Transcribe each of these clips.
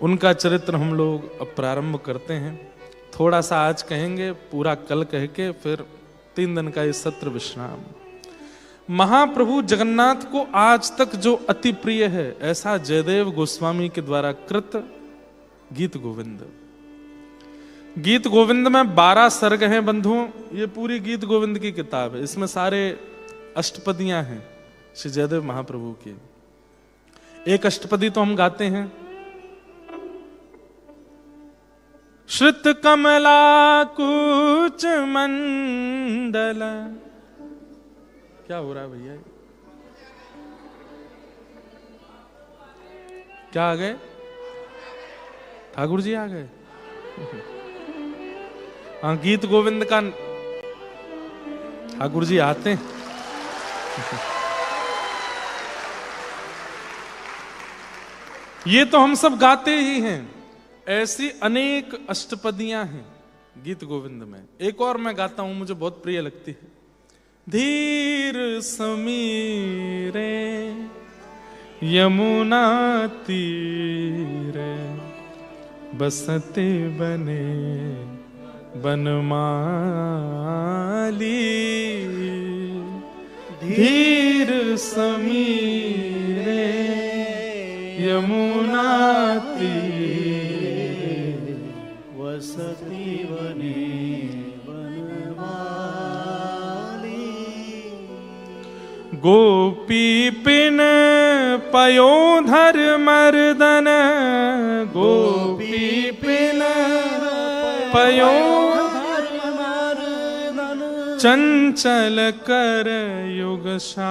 उनका चरित्र हम लोग अब प्रारंभ करते हैं। थोड़ा सा आज कहेंगे, पूरा कल कह के फिर 3 दिन का ये सत्र विश्राम। महाप्रभु जगन्नाथ को आज तक जो अति प्रिय है ऐसा जयदेव गोस्वामी के द्वारा कृत गीत गोविंद। गीत गोविंद में 12 सर्ग हैं बंधुओं। ये पूरी गीत गोविंद की किताब है, इसमें सारे अष्टपदियां हैं श्री जयदेव महाप्रभु की। एक अष्टपदी तो हम गाते हैं, श्रुत कमला कुच मंडल। क्या हो रहा है भैया? क्या आ गए? ठाकुर जी आ गए। हाँ, गीत गोविंद का ठाकुर जी आते हैं। ये तो हम सब गाते ही हैं, ऐसी अनेक अष्टपदियां हैं गीत गोविंद में। एक और मैं गाता हूं, मुझे बहुत प्रिय लगती है। धीर समीरे यमुना तीरे बसते बने बनमाली। धीर समीरे यमुना तीरे बसते बने बनमाली। गोपी पिन पयोधर मर्दन। गोपी पिन पयोधर मर्दन चंचल कर युगशाली।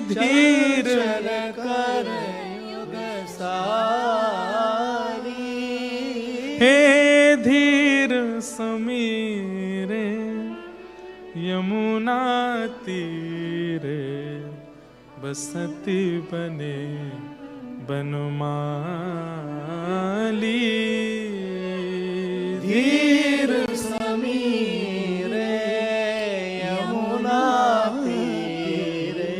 धीर कर युगशाली। हे धीर समीरे यमुना तीरे बसती बने बनमाली। धीर समीरे यमुना तीरे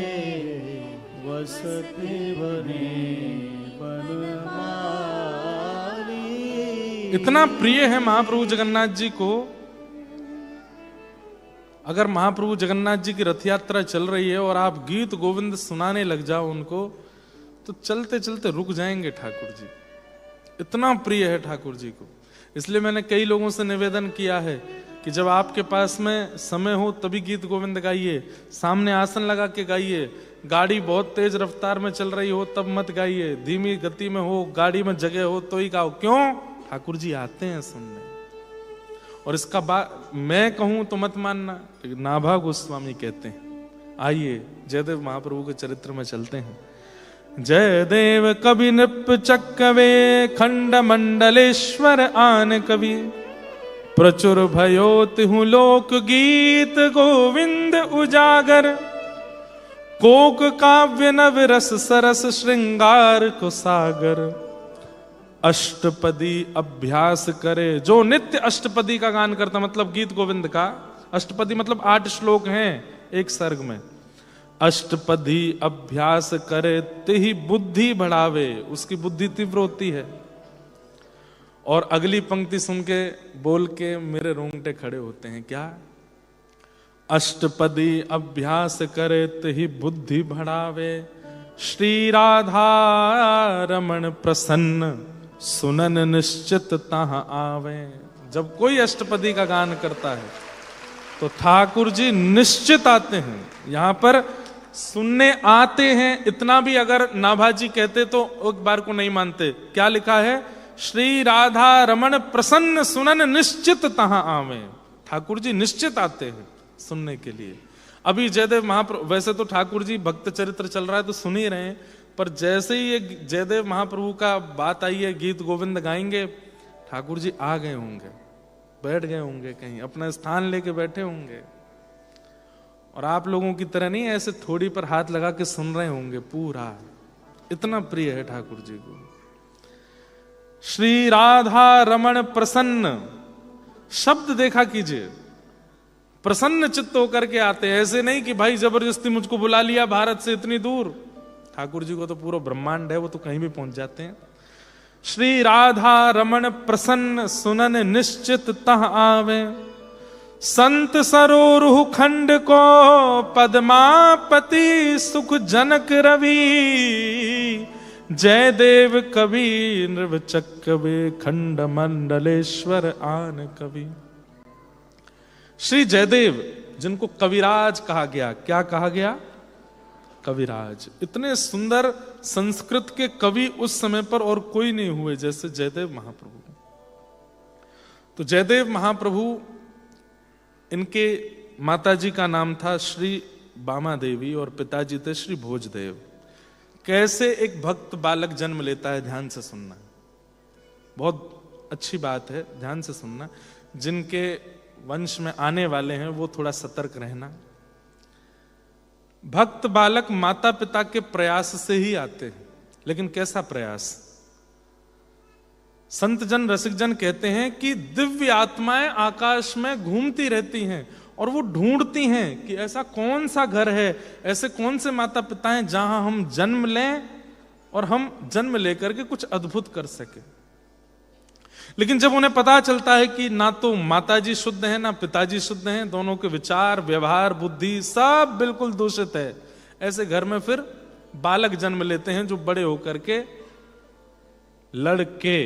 बसते बने बनमाली। इतना प्रिय है महाप्रभु जगन्नाथ जी को। अगर महाप्रभु जगन्नाथ जी की रथ यात्रा चल रही है और आप गीत गोविंद सुनाने लग जाओ उनको, तो चलते चलते रुक जाएंगे ठाकुर जी। इतना प्रिय है ठाकुर जी को। इसलिए मैंने कई लोगों से निवेदन किया है कि जब आपके पास में समय हो तभी गीत गोविंद गाइए, सामने आसन लगा के गाइए। गाड़ी बहुत तेज रफ्तार में चल रही हो तब मत गाइए, धीमी गति में हो, गाड़ी में जगह हो तो ही गाओ। क्यों? ठाकुर जी आते हैं सुनने। और इसका बात मैं कहूं तो मत मानना, लेकिन नाभा गोस्वामी कहते हैं। आइए जयदेव महाप्रभु के चरित्र में चलते हैं। जयदेव कवि नृप चक्कवे खंड मंडलेश्वर आन कवि। प्रचुर भयो तिहु लोक गीत गोविंद उजागर। कोक काव्य नव रस सरस श्रृंगार को सागर। अष्टपदी अभ्यास करे जो नित्य अष्टपदी का गान करता, मतलब गीत गोविंद का। अष्टपदी मतलब 8 श्लोक हैं एक सर्ग में। अष्टपदी अभ्यास करे तिहि बुद्धि बढ़ावे, उसकी बुद्धि तीव्र होती है। और अगली पंक्ति सुन के बोल के मेरे रोंगटे खड़े होते हैं। क्या? अष्टपदी अभ्यास करे तिहि बुद्धि बढ़ावे। श्री राधा रमण प्रसन्न सुनन निश्चित तहाँ आवे। जब कोई अष्टपदी का गान करता है तो ठाकुर जी निश्चित आते हैं, यहां पर सुनने आते हैं। इतना भी अगर नाभाजी कहते तो एक बार को नहीं मानते। क्या लिखा है? श्री राधा रमण प्रसन्न सुनन निश्चित तहाँ आवे। ठाकुर जी निश्चित आते हैं सुनने के लिए। अभी जयदेव महाप्रभु, वैसे तो ठाकुर जी भक्त चरित्र चल रहा है तो सुन ही रहे हैं, पर जैसे ही ये जयदेव महाप्रभु का बात आई है, गीत गोविंद गाएंगे, ठाकुर जी आ गए होंगे, बैठ गए होंगे, कहीं अपना स्थान लेके बैठे होंगे। और आप लोगों की तरह नहीं ऐसे थोड़ी पर हाथ लगा के सुन रहे होंगे पूरा। इतना प्रिय है ठाकुर जी को। श्री राधा रमण प्रसन्न शब्द देखा कीजिए, प्रसन्न चित्त होकर के आते हैं। ऐसे नहीं कि भाई जबरदस्ती मुझको बुला लिया भारत से इतनी दूर। ठाकुर जी को तो पूरा ब्रह्मांड है, वो तो कहीं भी पहुंच जाते हैं। श्री राधा रमण प्रसन्न सुनन निश्चित तह आवे, संत सरोरुह खंड को पद्मापति सुख जनक रवि, जय देव कवि निर्वचक्कवे खंड मंडलेश्वर आन कवि। श्री जयदेव जिनको कविराज कहा गया, क्या कहा गया? कविराज। इतने सुंदर संस्कृत के कवि उस समय पर और कोई नहीं हुए जैसे जयदेव महाप्रभु। तो जयदेव महाप्रभु, इनके माताजी का नाम था श्री बामा देवी और पिताजी थे श्री भोजदेव। कैसे एक भक्त बालक जन्म लेता है, ध्यान से सुनना, बहुत अच्छी बात है, ध्यान से सुनना। जिनके वंश में आने वाले हैं वो थोड़ा सतर्क रहना। भक्त बालक माता पिता के प्रयास से ही आते हैं, लेकिन कैसा प्रयास? संत जन रसिक जन कहते हैं कि दिव्य आत्माएं आकाश में घूमती रहती हैं और वो ढूंढती हैं कि ऐसा कौन सा घर है, ऐसे कौन से माता पिता हैं जहां हम जन्म लें और हम जन्म लेकर के कुछ अद्भुत कर सके। लेकिन जब उन्हें पता चलता है कि ना तो माताजी शुद्ध है ना पिताजी शुद्ध हैं, दोनों के विचार व्यवहार बुद्धि सब बिल्कुल दूषित है, ऐसे घर में फिर बालक जन्म लेते हैं जो बड़े होकर के लड़के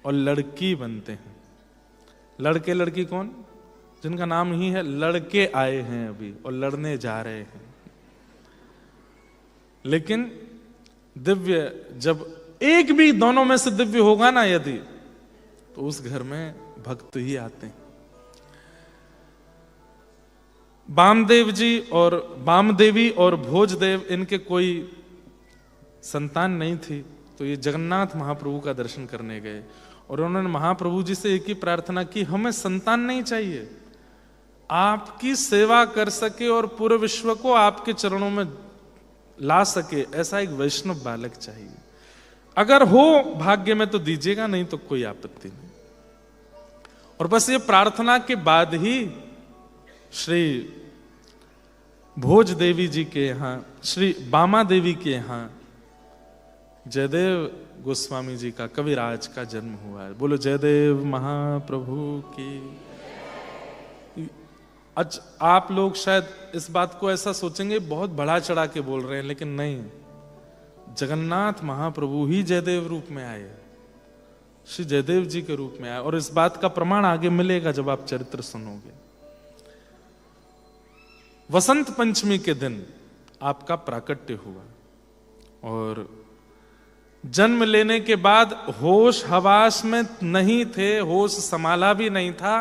और लड़की बनते हैं। लड़के लड़की कौन? जिनका नाम ही है लड़के आए हैं अभी और लड़ने जा रहे हैं। लेकिन दिव्य, जब एक भी दोनों में से दिव्य होगा ना यदि, तो उस घर में भक्त ही आते हैं। वामदेव जी और वामदेवी और भोजदेव, इनके कोई संतान नहीं थी, तो ये जगन्नाथ महाप्रभु का दर्शन करने गए और उन्होंने महाप्रभु जी से एक ही प्रार्थना की, हमें संतान नहीं चाहिए, आपकी सेवा कर सके और पूरे विश्व को आपके चरणों में ला सके, ऐसा एक वैष्णव बालक चाहिए। अगर हो भाग्य में तो दीजिएगा, नहीं तो कोई आपत्ति नहीं। और बस ये प्रार्थना के बाद ही श्री भोज देवी जी के यहां, श्री बामा देवी के यहां जयदेव गोस्वामी जी का, कविराज का जन्म हुआ है। बोलो जयदेव महाप्रभु की। आप लोग शायद इस बात को ऐसा सोचेंगे बहुत बढ़ा चढ़ा के बोल रहे हैं, लेकिन नहीं, जगन्नाथ महाप्रभु ही जयदेव रूप में आए, श्री जयदेव जी के रूप में आए। और इस बात का प्रमाण आगे मिलेगा जब आप चरित्र सुनोगे। वसंत पंचमी के दिन आपका प्राकट्य हुआ और जन्म लेने के बाद होश हवास में नहीं थे, होश संभाला भी नहीं था।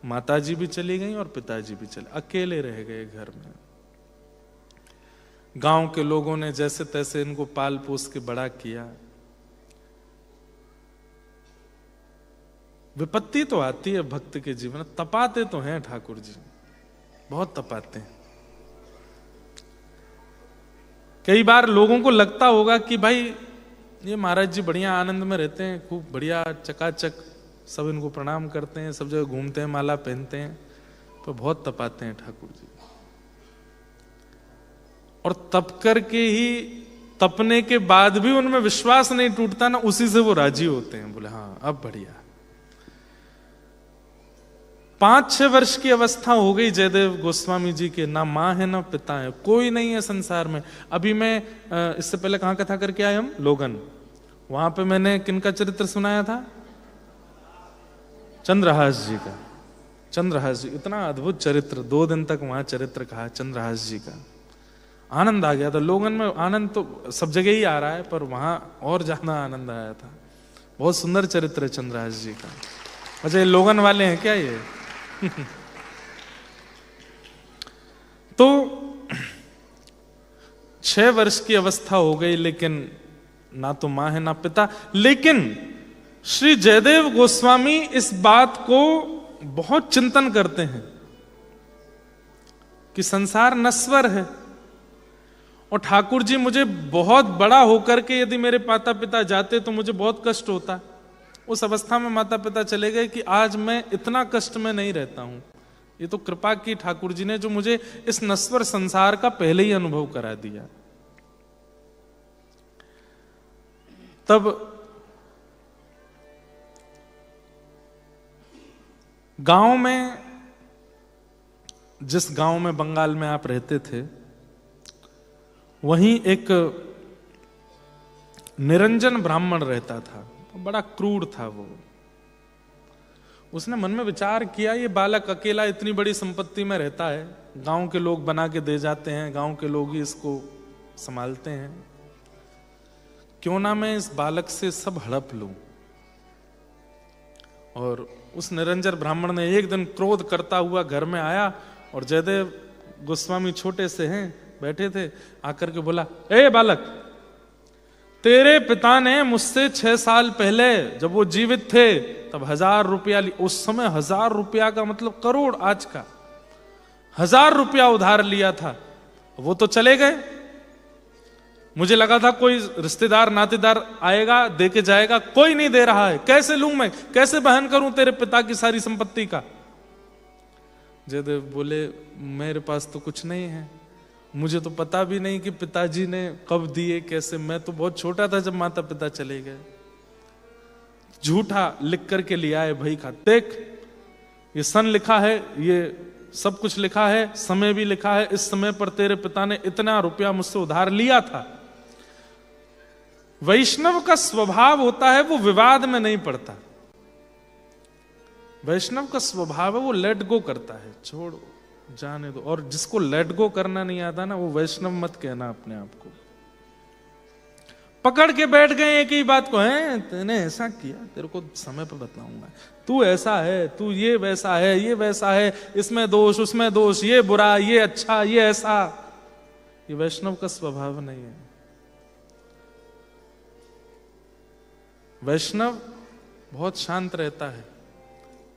माताजी भी चली गई और पिताजी भी चले, अकेले रह गए घर में। गांव के लोगों ने जैसे तैसे इनको पाल पोस के बड़ा किया। विपत्ति तो आती है भक्त के जीवन, तपाते तो हैं ठाकुर जी, बहुत तपाते हैं। कई बार लोगों को लगता होगा कि भाई ये महाराज जी बढ़िया आनंद में रहते हैं, खूब बढ़िया चकाचक, सब इनको प्रणाम करते हैं, सब जगह घूमते हैं, माला पहनते हैं, तो बहुत तपाते हैं ठाकुर जी। और तप करके ही, तपने के बाद भी उनमें विश्वास नहीं टूटता ना, उसी से वो राजी होते हैं, बोले हाँ अब बढ़िया। 5-6 वर्ष की अवस्था हो गई जयदेव गोस्वामी जी के, ना माँ है ना पिता है, कोई नहीं है संसार में। अभी मैं इससे पहले कहाँ कथा करके आए हम, लोगन, वहां पे मैंने किनका चरित्र सुनाया था? चंद्रहास जी का। चंद्रहास जी, इतना अद्भुत चरित्र, 2 दिन तक वहां चरित्र कहा चंद्रहास जी का। आनंद आ गया था लोगन में, आनंद तो सब जगह ही आ रहा है पर वहां और ज्यादा आनंद आया था। बहुत सुंदर चरित्र है चंद्रहास जी का। अच्छा ये लोगन वाले हैं क्या ये? तो 6 वर्ष की अवस्था हो गई, लेकिन ना तो मां है ना पिता। लेकिन श्री जयदेव गोस्वामी इस बात को बहुत चिंतन करते हैं कि संसार नश्वर है और ठाकुर जी मुझे बहुत बड़ा होकर के यदि मेरे माता पिता जाते तो मुझे बहुत कष्ट होता। उस अवस्था में माता पिता चले गए कि आज मैं इतना कष्ट में नहीं रहता हूं। ये तो कृपा की ठाकुर जी ने, जो मुझे इस नश्वर संसार का पहले ही अनुभव करा दिया। तब गांव में, जिस गांव में बंगाल में आप रहते थे, वहीं एक निरंजन ब्राह्मण रहता था। बड़ा क्रूर था वो। उसने मन में विचार किया, ये बालक अकेला इतनी बड़ी संपत्ति में रहता है, गांव के लोग बना के दे जाते हैं, गांव के लोग ही इसको संभालते हैं, क्यों ना मैं इस बालक से सब हड़प लूं। और उस निरंजन ब्राह्मण ने एक दिन क्रोध करता हुआ घर में आया और जयदेव गोस्वामी छोटे से हैं, बैठे थे, आकर के बोला, ए बालक, तेरे पिता ने मुझसे 6 साल पहले जब वो जीवित थे तब 1000 रुपया, उस समय 1000 रुपया का मतलब करोड़ आज का, 1000 रुपया उधार लिया था, वो तो चले गए। मुझे लगा था कोई रिश्तेदार नातेदार आएगा दे के जाएगा, कोई नहीं दे रहा है, कैसे लूं मैं, कैसे बहन करूं तेरे पिता की सारी संपत्ति का। जयदेव बोले, मेरे पास तो कुछ नहीं है, मुझे तो पता भी नहीं कि पिताजी ने कब दिए, कैसे, मैं तो बहुत छोटा था जब माता पिता चले गए। झूठा लिख करके लिया है भाई का, देख ये सन लिखा है, ये सब कुछ लिखा है, समय भी लिखा है, इस समय पर तेरे पिता ने इतना रुपया मुझसे उधार लिया था। वैष्णव का स्वभाव होता है वो विवाद में नहीं पड़ता। वैष्णव का स्वभाव है वो लेट गो करता है, छोड़ो जाने दो। और जिसको लेट गो करना नहीं आता ना, वो वैष्णव मत कहना अपने आप को। पकड़ के बैठ गए एक ही बात को, है तूने ऐसा किया, तेरे को समय पर बताऊंगा, तू ऐसा है, तू ये वैसा है, ये वैसा है, इसमें दोष उसमें दोष, ये बुरा ये अच्छा ये ऐसा। ये वैष्णव का स्वभाव नहीं है। वैष्णव बहुत शांत रहता है।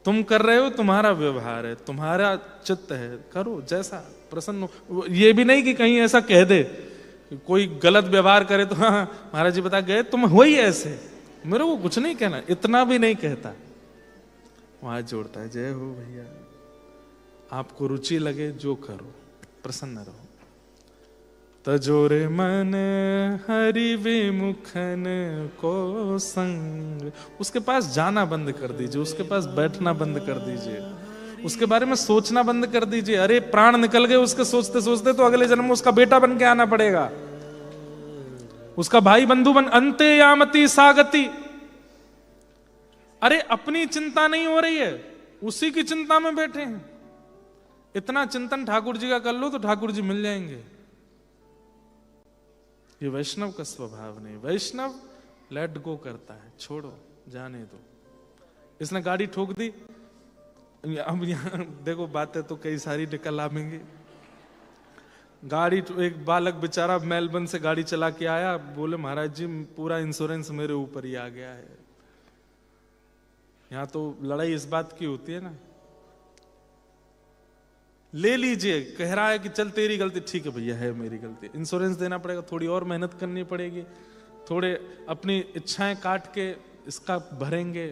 तुम कर रहे हो, तुम्हारा व्यवहार है, तुम्हारा चित्त है, करो जैसा प्रसन्न हो। ये भी नहीं कि कहीं ऐसा कह दे, कोई गलत व्यवहार करे तो हाँ महाराज जी बता गए तुम हो ही ऐसे, मेरे को कुछ नहीं कहना, इतना भी नहीं कहता। वहां जोड़ता है, जय हो भैया, आपको रुचि लगे जो करो, प्रसन्न रहो। तजोरे मन हरि विमुखन को संग, उसके पास जाना बंद कर दीजिए, उसके पास बैठना बंद कर दीजिए, उसके बारे में सोचना बंद कर दीजिए। अरे प्राण निकल गए उसके सोचते सोचते, तो अगले जन्म में उसका बेटा बन के आना पड़ेगा, उसका भाई बंधु बन, अंते यामति सागति। अरे अपनी चिंता नहीं हो रही है, उसी की चिंता में बैठे हैं। इतना चिंतन ठाकुर जी का कर लो तो ठाकुर जी मिल जाएंगे। ये वैष्णव का स्वभाव नहीं। वैष्णव लेट गो करता है, छोड़ो जाने दो। इसने गाड़ी ठोक दी, अब यहां देखो बातें तो कई सारी निकल आवेंगी। गाड़ी, एक बालक बेचारा मेलबर्न से गाड़ी चला के आया, बोले महाराज जी पूरा इंश्योरेंस मेरे ऊपर ही आ गया है। यहां तो लड़ाई इस बात की होती है ना, ले लीजिए, कह रहा है कि चल तेरी गलती, ठीक है भैया है मेरी गलती, इंश्योरेंस देना पड़ेगा, थोड़ी और मेहनत करनी पड़ेगी, थोड़े अपनी इच्छाएं काट के इसका भरेंगे।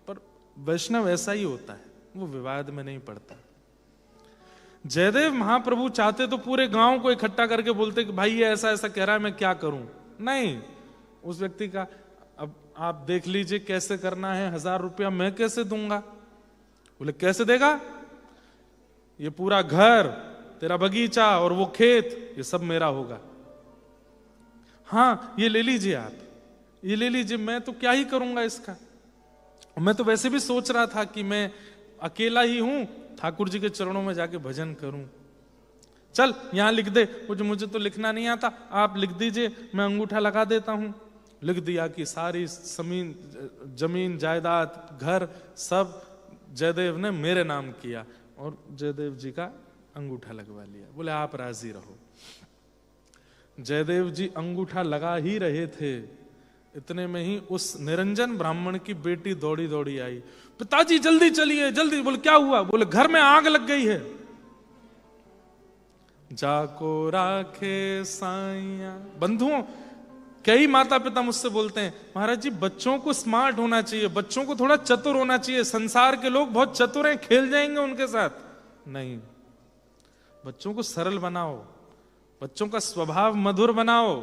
पर वैष्णव ऐसा ही होता है, वो विवाद में नहीं पड़ता। जयदेव महाप्रभु चाहते तो पूरे गांव को इकट्ठा करके बोलते कि भाई ये ऐसा ऐसा कह रहा है, मैं क्या करूं। नहीं, उस व्यक्ति का अब आप देख लीजिए कैसे करना है, 1000 रुपया मैं कैसे दूंगा। बोले कैसे देगा, ये पूरा घर, तेरा बगीचा और वो खेत, ये सब मेरा होगा। हाँ ये ले लीजिए, आप ये ले लीजिए, मैं तो क्या ही करूंगा इसका। मैं तो वैसे भी सोच रहा था कि मैं अकेला ही हूं, ठाकुर जी के चरणों में जाके भजन करूं। चल यहां लिख दे, मुझे तो लिखना नहीं आता, आप लिख दीजिए, मैं अंगूठा लगा देता हूं। लिख दिया कि सारी जमीन जायदाद घर सब जयदेव ने मेरे नाम किया और जयदेव जी का अंगूठा लगवा लिया। बोले आप राजी रहो। जयदेव जी अंगूठा लगा ही रहे थे, इतने में ही उस निरंजन ब्राह्मण की बेटी दौड़ी दौड़ी आई, पिताजी जल्दी चलिए जल्दी। बोले क्या हुआ। बोले घर में आग लग गई है। जाको राखे साइया। बंधुओं, कई माता पिता मुझसे बोलते हैं महाराज जी बच्चों को स्मार्ट होना चाहिए, बच्चों को थोड़ा चतुर होना चाहिए, संसार के लोग बहुत चतुर हैं, खेल जाएंगे उनके साथ। नहीं, बच्चों को सरल बनाओ, बच्चों का स्वभाव मधुर बनाओ।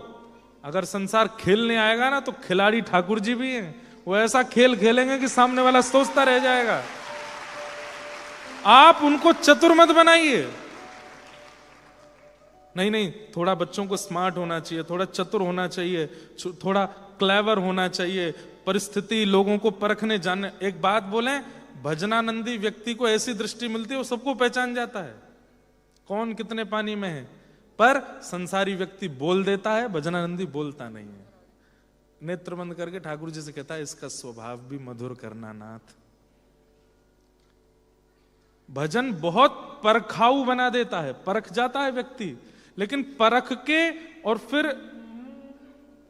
अगर संसार खेलने आएगा ना तो खिलाड़ी ठाकुर जी भी हैं। वो ऐसा खेल खेलेंगे कि सामने वाला सोचता रह जाएगा। आप उनको चतुर मत बनाइए। नहीं नहीं, थोड़ा बच्चों को स्मार्ट होना चाहिए, थोड़ा चतुर होना चाहिए, थोड़ा क्लेवर होना चाहिए, परिस्थिति लोगों को परखने जानने। एक बात बोले, भजनानंदी व्यक्ति को ऐसी दृष्टि मिलती है, वो सबको पहचान जाता है कौन कितने पानी में है। पर संसारी व्यक्ति बोल देता है, भजनानंदी बोलता नहीं है। नेत्र बंद करके ठाकुर जी से कहता है, इसका स्वभाव भी मधुर करना नाथ। भजन बहुत परखाऊ बना देता है, परख जाता है व्यक्ति, लेकिन परख के और फिर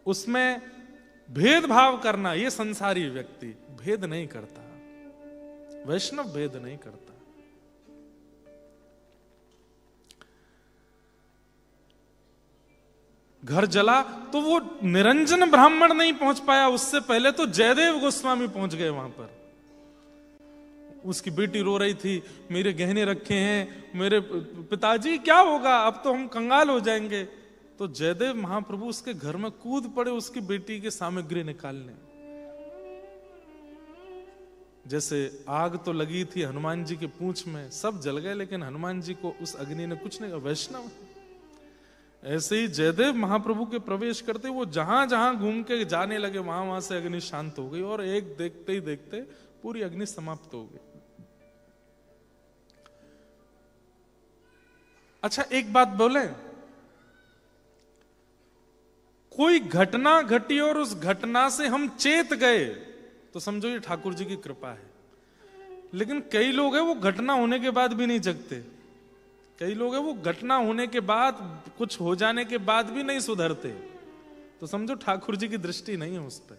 उसमें भेदभाव करना, ये संसारी व्यक्ति भेद नहीं करता, वैष्णव भेद नहीं करता। घर जला तो वो निरंजन ब्राह्मण नहीं पहुंच पाया, उससे पहले तो जयदेव गोस्वामी पहुंच गए वहां पर। उसकी बेटी रो रही थी, मेरे गहने रखे हैं, मेरे पिताजी क्या होगा, अब तो हम कंगाल हो जाएंगे। तो जयदेव महाप्रभु उसके घर में कूद पड़े उसकी बेटी की सामग्री निकालने। जैसे आग तो लगी थी हनुमान जी के पूंछ में, सब जल गए, लेकिन हनुमान जी को उस अग्नि ने कुछ नहीं, वैष्णव। ऐसे ही जयदेव महाप्रभु के प्रवेश करते वो जहां जहां घूम के जाने लगे, वहां वहां से अग्नि शांत हो गई, और एक देखते ही देखते पूरी अग्नि समाप्त हो गई। अच्छा, एक बात बोले, कोई घटना घटी और उस घटना से हम चेत गए तो समझो ये ठाकुर जी की कृपा है। लेकिन कई लोग हैं वो घटना होने के बाद भी नहीं जगते, कई लोग हैं वो घटना होने के बाद, कुछ हो जाने के बाद भी नहीं सुधरते, तो समझो ठाकुर जी की दृष्टि नहीं है उस पर।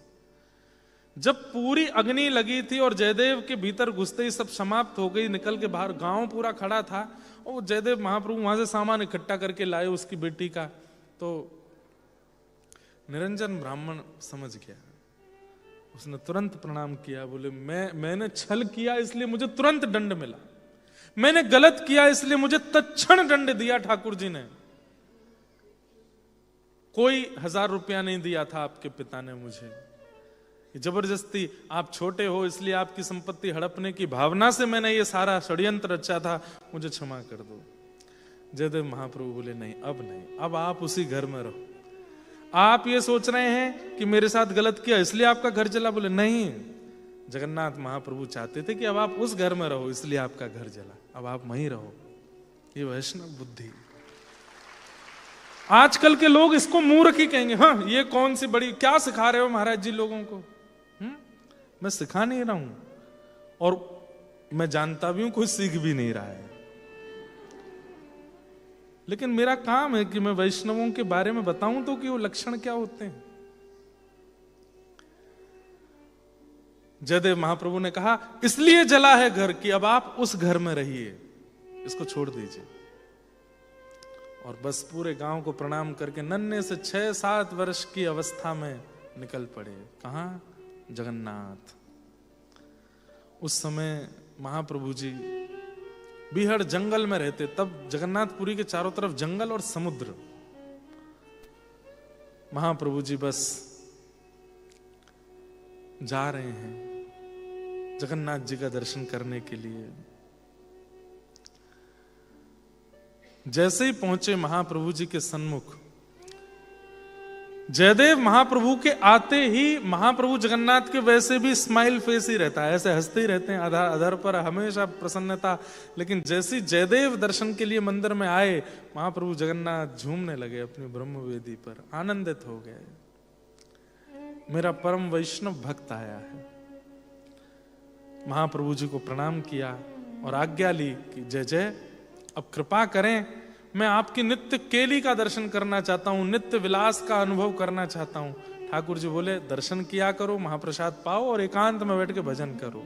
जब पूरी अग्नि लगी थी और जयदेव के भीतर घुसते ही सब समाप्त हो गई, निकल के बाहर गांव पूरा खड़ा था, और जयदेव महाप्रभु वहां से सामान इकट्ठा करके लाए उसकी बेटी का। तो निरंजन ब्राह्मण समझ गया, उसने तुरंत प्रणाम किया, बोले मैंने छल किया इसलिए मुझे तुरंत दंड मिला, मैंने गलत किया इसलिए मुझे तत्क्षण दंड दिया ठाकुर जी ने। कोई 1000 रुपया नहीं दिया था आपके पिता ने मुझे, जबरदस्ती आप छोटे हो इसलिए आपकी संपत्ति हड़पने की भावना से मैंने ये सारा षड्यंत्र रचा था, मुझे क्षमा कर दो। जयदेव महाप्रभु बोले नहीं, अब नहीं, अब आप उसी घर में रहो। आप ये सोच रहे हैं कि मेरे साथ गलत किया इसलिए आपका घर जला, बोले नहीं, जगन्नाथ महाप्रभु चाहते थे कि अब आप उस घर में रहो इसलिए आपका घर जला, अब आप वहीं रहो। ये वैष्णव बुद्धि। आजकल के लोग इसको मूर्ख ही कहेंगे, हाँ ये कौन सी बड़ी, क्या सिखा रहे हो महाराज जी लोगों को। मैं सिखा नहीं रहा हूं, और मैं जानता भी हूं कोई सीख भी नहीं रहा है, लेकिन मेरा काम है कि मैं वैष्णवों के बारे में बताऊं तो कि वो लक्षण क्या होते हैं। जयदेव महाप्रभु ने कहा इसलिए जला है घर कि अब आप उस घर में रहिए, इसको छोड़ दीजिए। और बस पूरे गांव को प्रणाम करके नन्हे से 6-7 वर्ष की अवस्था में निकल पड़े। कहां? जगन्नाथ। उस समय महाप्रभु जी बीहड़ जंगल में रहते, तब जगन्नाथपुरी के चारों तरफ जंगल और समुद्र। महाप्रभु जी बस जा रहे हैं जगन्नाथ जी का दर्शन करने के लिए। जैसे ही पहुंचे महाप्रभु जी के सन्मुख, जयदेव महाप्रभु के आते ही महाप्रभु जगन्नाथ के वैसे भी स्माइल फेस ही रहता है, ऐसे हंसते ही रहते हैं, अधर पर हमेशा प्रसन्नता। लेकिन जैसे जयदेव दर्शन के लिए मंदिर में आए, महाप्रभु जगन्नाथ झूमने लगे अपनी ब्रह्मवेदी पर, आनंदित हो गए। मेरा परम वैष्णव भक्त आया है। महाप्रभु जी को प्रणाम किया और आज्ञा ली कि जय जय, अब कृपा करें, मैं आपकी नित्य केली का दर्शन करना चाहता हूं, नित्य विलास का अनुभव करना चाहता हूं। ठाकुर जी बोले दर्शन किया करो, महाप्रसाद पाओ और एकांत में बैठ के भजन करो।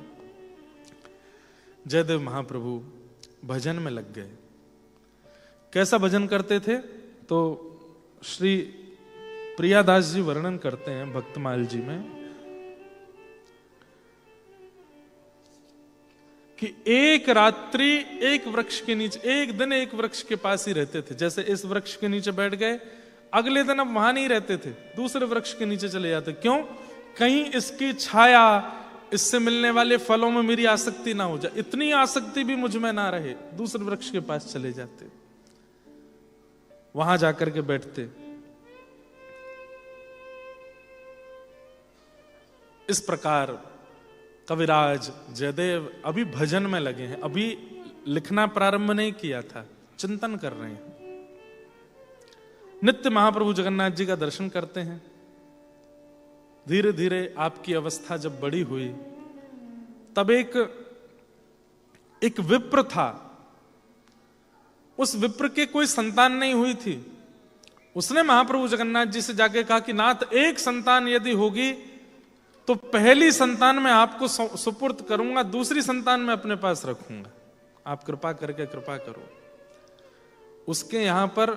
जयदेव महाप्रभु भजन में लग गए। कैसा भजन करते थे? तो श्री प्रियादास जी वर्णन करते हैं भक्तमाल जी में कि एक रात्रि एक वृक्ष के नीचे, एक दिन एक वृक्ष के पास ही रहते थे। जैसे इस वृक्ष के नीचे बैठ गए, अगले दिन अब वहां नहीं रहते थे, दूसरे वृक्ष के नीचे चले जाते। क्यों? कहीं इसकी छाया, इससे मिलने वाले फलों में मेरी आसक्ति ना हो जाए, इतनी आसक्ति भी मुझ में ना रहे। दूसरे वृक्ष के पास चले जाते, वहां जाकर के बैठते। इस प्रकार कविराज जयदेव अभी भजन में लगे हैं, अभी लिखना प्रारंभ नहीं किया था, चिंतन कर रहे हैं। नित्य महाप्रभु जगन्नाथ जी का दर्शन करते हैं। धीरे धीरे आपकी अवस्था जब बड़ी हुई, तब एक विप्र था, उस विप्र के कोई संतान नहीं हुई थी। उसने महाप्रभु जगन्नाथ जी से जाके कहा कि नाथ, एक संतान यदि होगी तो पहली संतान मैं आपको सुपुर्द करूंगा, दूसरी संतान मैं अपने पास रखूंगा, आप कृपा करके कृपा करो। उसके यहां पर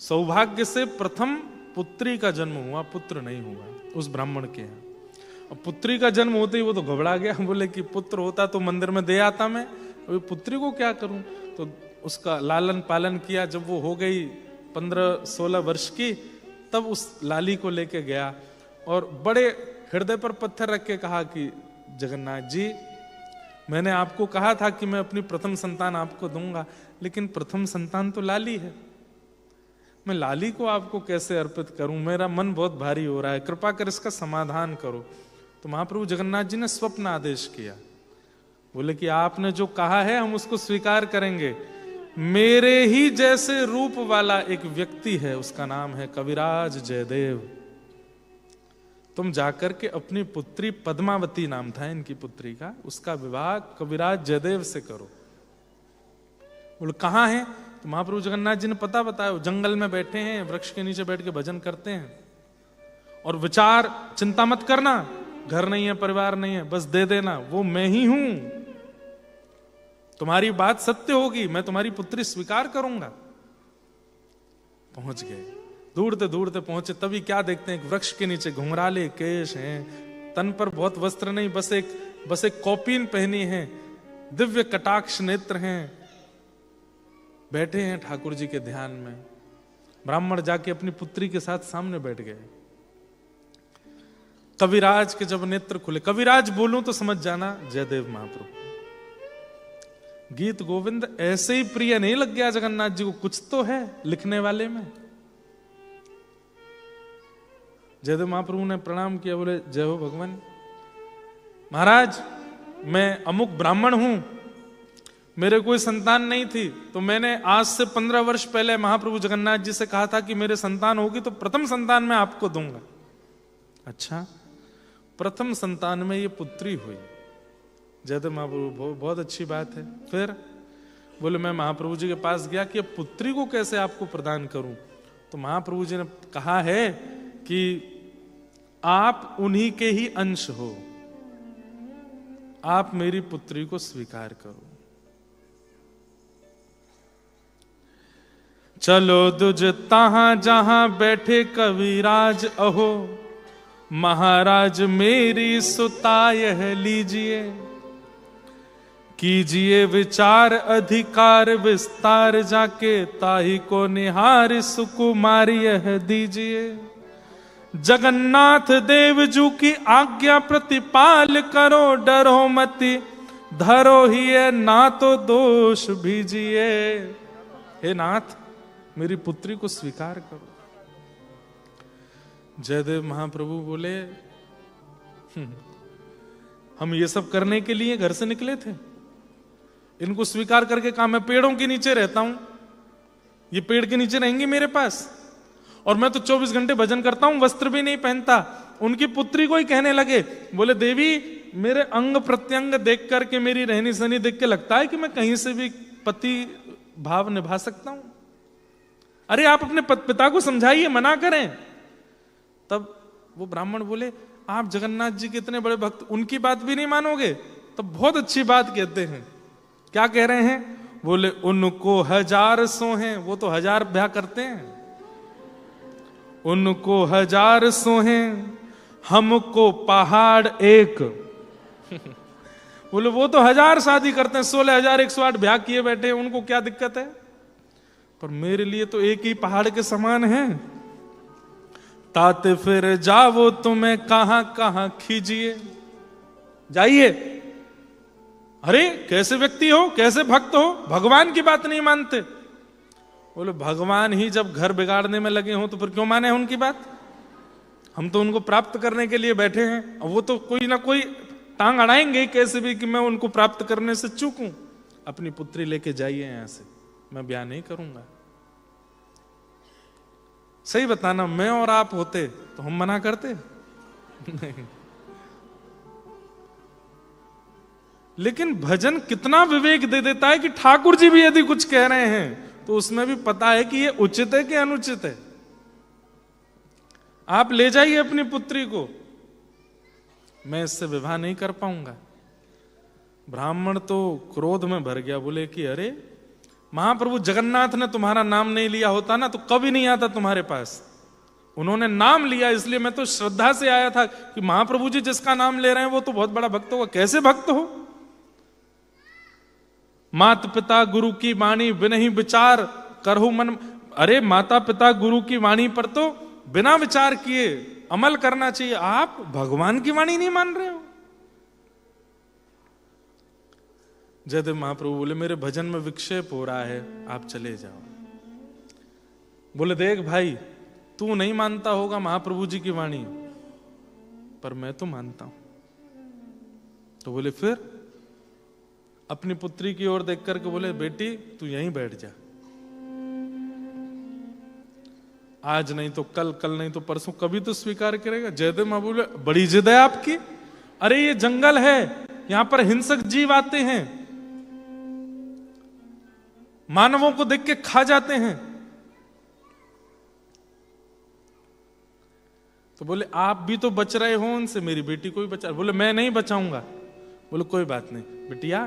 सौभाग्य से प्रथम पुत्री का जन्म हुआ, पुत्र नहीं हुआ उस ब्राह्मण के यहाँ। अब पुत्री का जन्म होते ही वो तो घबरा गया, बोले कि पुत्र होता तो मंदिर में दे आता मैं, अभी पुत्री को क्या करूं। तो उसका लालन पालन किया। जब वो हो गई 15-16 वर्ष की, तब उस लाली को लेके गया और बड़े हृदय पर पत्थर रख के कहा कि जगन्नाथ जी, मैंने आपको कहा था कि मैं अपनी प्रथम संतान आपको दूंगा, लेकिन प्रथम संतान तो लाली है, मैं लाली को आपको कैसे अर्पित करूं, मेरा मन बहुत भारी हो रहा है, कृपा कर इसका समाधान करो। तो महाप्रभु जगन्नाथ जी ने स्वप्न आदेश किया, बोले कि आपने जो कहा है हम उसको स्वीकार करेंगे। मेरे ही जैसे रूप वाला एक व्यक्ति है, उसका नाम है कविराज जयदेव। तुम जाकर के अपनी पुत्री, पद्मावती नाम था इनकी पुत्री का, उसका विवाह कविराज जयदेव से करो। बोले कहाँ है? तो महाप्रभु जगन्नाथ जी ने पता बताया, जंगल में बैठे हैं, वृक्ष के नीचे बैठ के भजन करते हैं। और विचार, चिंता मत करना, घर नहीं है, परिवार नहीं है, बस दे देना, वो मैं ही हूं, तुम्हारी बात सत्य होगी, मैं तुम्हारी पुत्री स्वीकार करूंगा। पहुंच गए, दूरते पहुंचे, तभी क्या देखते हैं, एक वृक्ष के नीचे घुंघराले केश हैं, तन पर बहुत वस्त्र नहीं, बस एक कौपीन पहनी है, दिव्य कटाक्ष नेत्र हैं, बैठे हैं ठाकुर जी के ध्यान में। ब्राह्मण जाके अपनी पुत्री के साथ सामने बैठ गए। कविराज के जब नेत्र खुले, कविराज बोलूं तो समझ जाना जयदेव महाप्रभु। गीत गोविंद ऐसे ही प्रिय नहीं लग गया जगन्नाथ जी को, कुछ तो है लिखने वाले में। जयदेव महाप्रभु ने प्रणाम किया, बोले जय हो भगवान। महाराज, मैं अमुक ब्राह्मण हूं, मेरे कोई संतान नहीं थी, तो मैंने आज से 15 वर्ष पहले महाप्रभु जगन्नाथ जी से कहा था कि मेरे संतान होगी तो प्रथम संतान मैं आपको दूंगा। अच्छा, प्रथम संतान में ये पुत्री हुई। जयदेव महाप्रभु, बहुत अच्छी बात है। फिर बोले मैं महाप्रभु जी के पास गया कि अब पुत्री को कैसे आपको प्रदान करूं। तो महाप्रभु जी ने कहा है कि आप उन्हीं के ही अंश हो, आप मेरी पुत्री को स्वीकार करो। चलो दुज तहां जहां बैठे कविराज, अहो महाराज मेरी सुता यह लीजिए, कीजिए विचार अधिकार विस्तार, जाके ताही को निहार सुकुमारी यह दीजिए। जगन्नाथ देव जू की आज्ञा प्रतिपाल करो, डरो मति धरो ही है ना तो दोष भीजिए। हे नाथ, मेरी पुत्री को स्वीकार करो। जयदेव महाप्रभु बोले हम ये सब करने के लिए घर से निकले थे, इनको स्वीकार करके कहा मैं पेड़ों के नीचे रहता हूं, ये पेड़ के नीचे रहेंगे मेरे पास, और मैं तो 24 घंटे भजन करता हूं, वस्त्र भी नहीं पहनता। उनकी पुत्री को ही कहने लगे, बोले देवी मेरे अंग प्रत्यंग देख करके, मेरी रहनी सहनी देख के लगता है कि मैं कहीं से भी पति भाव निभा सकता हूं। अरे आप अपने पिता को समझाइए, मना करें। तब वो ब्राह्मण बोले आप जगन्नाथ जी के इतने बड़े भक्त, उनकी बात भी नहीं मानोगे? तब बहुत अच्छी बात कहते हैं। क्या कह रहे हैं? बोले उनको 1000 सो हैं, वो तो 1000 ब्याह करते हैं, उनको 1000 सो हैं, हमको पहाड़ एक। बोले वो तो 1000 शादी करते हैं, 16,108 ब्याह किए बैठे हैं, उनको क्या दिक्कत है? पर मेरे लिए तो एक ही पहाड़ के समान है। ताते फिर जाओ तुम्हें कहां कहां खींचिए। जाइए। अरे कैसे व्यक्ति हो, कैसे भक्त हो, भगवान की बात नहीं मानते। बोले भगवान ही जब घर बिगाड़ने में लगे हो तो फिर क्यों माने उनकी बात? हम तो उनको प्राप्त करने के लिए बैठे हैं, और वो तो कोई ना कोई टांग अड़ाएंगे कैसे भी कि मैं उनको प्राप्त करने से चूकूं। अपनी पुत्री लेके जाइए यहां से, मैं ब्याह नहीं करूंगा। सही बताना, मैं और आप होते तो हम मना करते? नहीं। लेकिन भजन कितना विवेक दे देता है कि ठाकुर जी भी यदि कुछ कह रहे हैं तो उसमें भी पता है कि ये उचित है कि अनुचित है। आप ले जाइए अपनी पुत्री को, मैं इससे विवाह नहीं कर पाऊंगा। ब्राह्मण तो क्रोध में भर गया, बोले कि अरे महाप्रभु जगन्नाथ ने तुम्हारा नाम नहीं लिया होता ना तो कभी नहीं आता तुम्हारे पास। उन्होंने नाम लिया, इसलिए मैं तो श्रद्धा से आया था कि महाप्रभु जी जिसका नाम ले रहे हैं वो तो बहुत बड़ा भक्त होगा। कैसे भक्त हो? मात पिता गुरु की वाणी बिन ही विचार करहु मन। अरे माता पिता गुरु की वाणी पर तो बिना विचार किए अमल करना चाहिए। आप भगवान की वाणी नहीं मान रहे हो। जयदेव महाप्रभु बोले मेरे भजन में विक्षेप हो रहा है, आप चले जाओ। बोले देख भाई, तू नहीं मानता होगा महाप्रभु जी की वाणी, पर मैं तो मानता हूं। तो बोले फिर अपनी पुत्री की ओर देख करके बोले बेटी तू यहीं बैठ जा, आज नहीं तो कल, कल नहीं तो परसों, कभी तो स्वीकार करेगा। जयदेव महाप्रभु बोले बड़ी जिद है आपकी। अरे ये जंगल है, यहां पर हिंसक जीव आते हैं, मानवों को देख के खा जाते हैं। तो बोले आप भी तो बच रहे हो उनसे, मेरी बेटी को भी बचा। बोले मैं नहीं बचाऊंगा। बोले कोई बात नहीं बिटिया,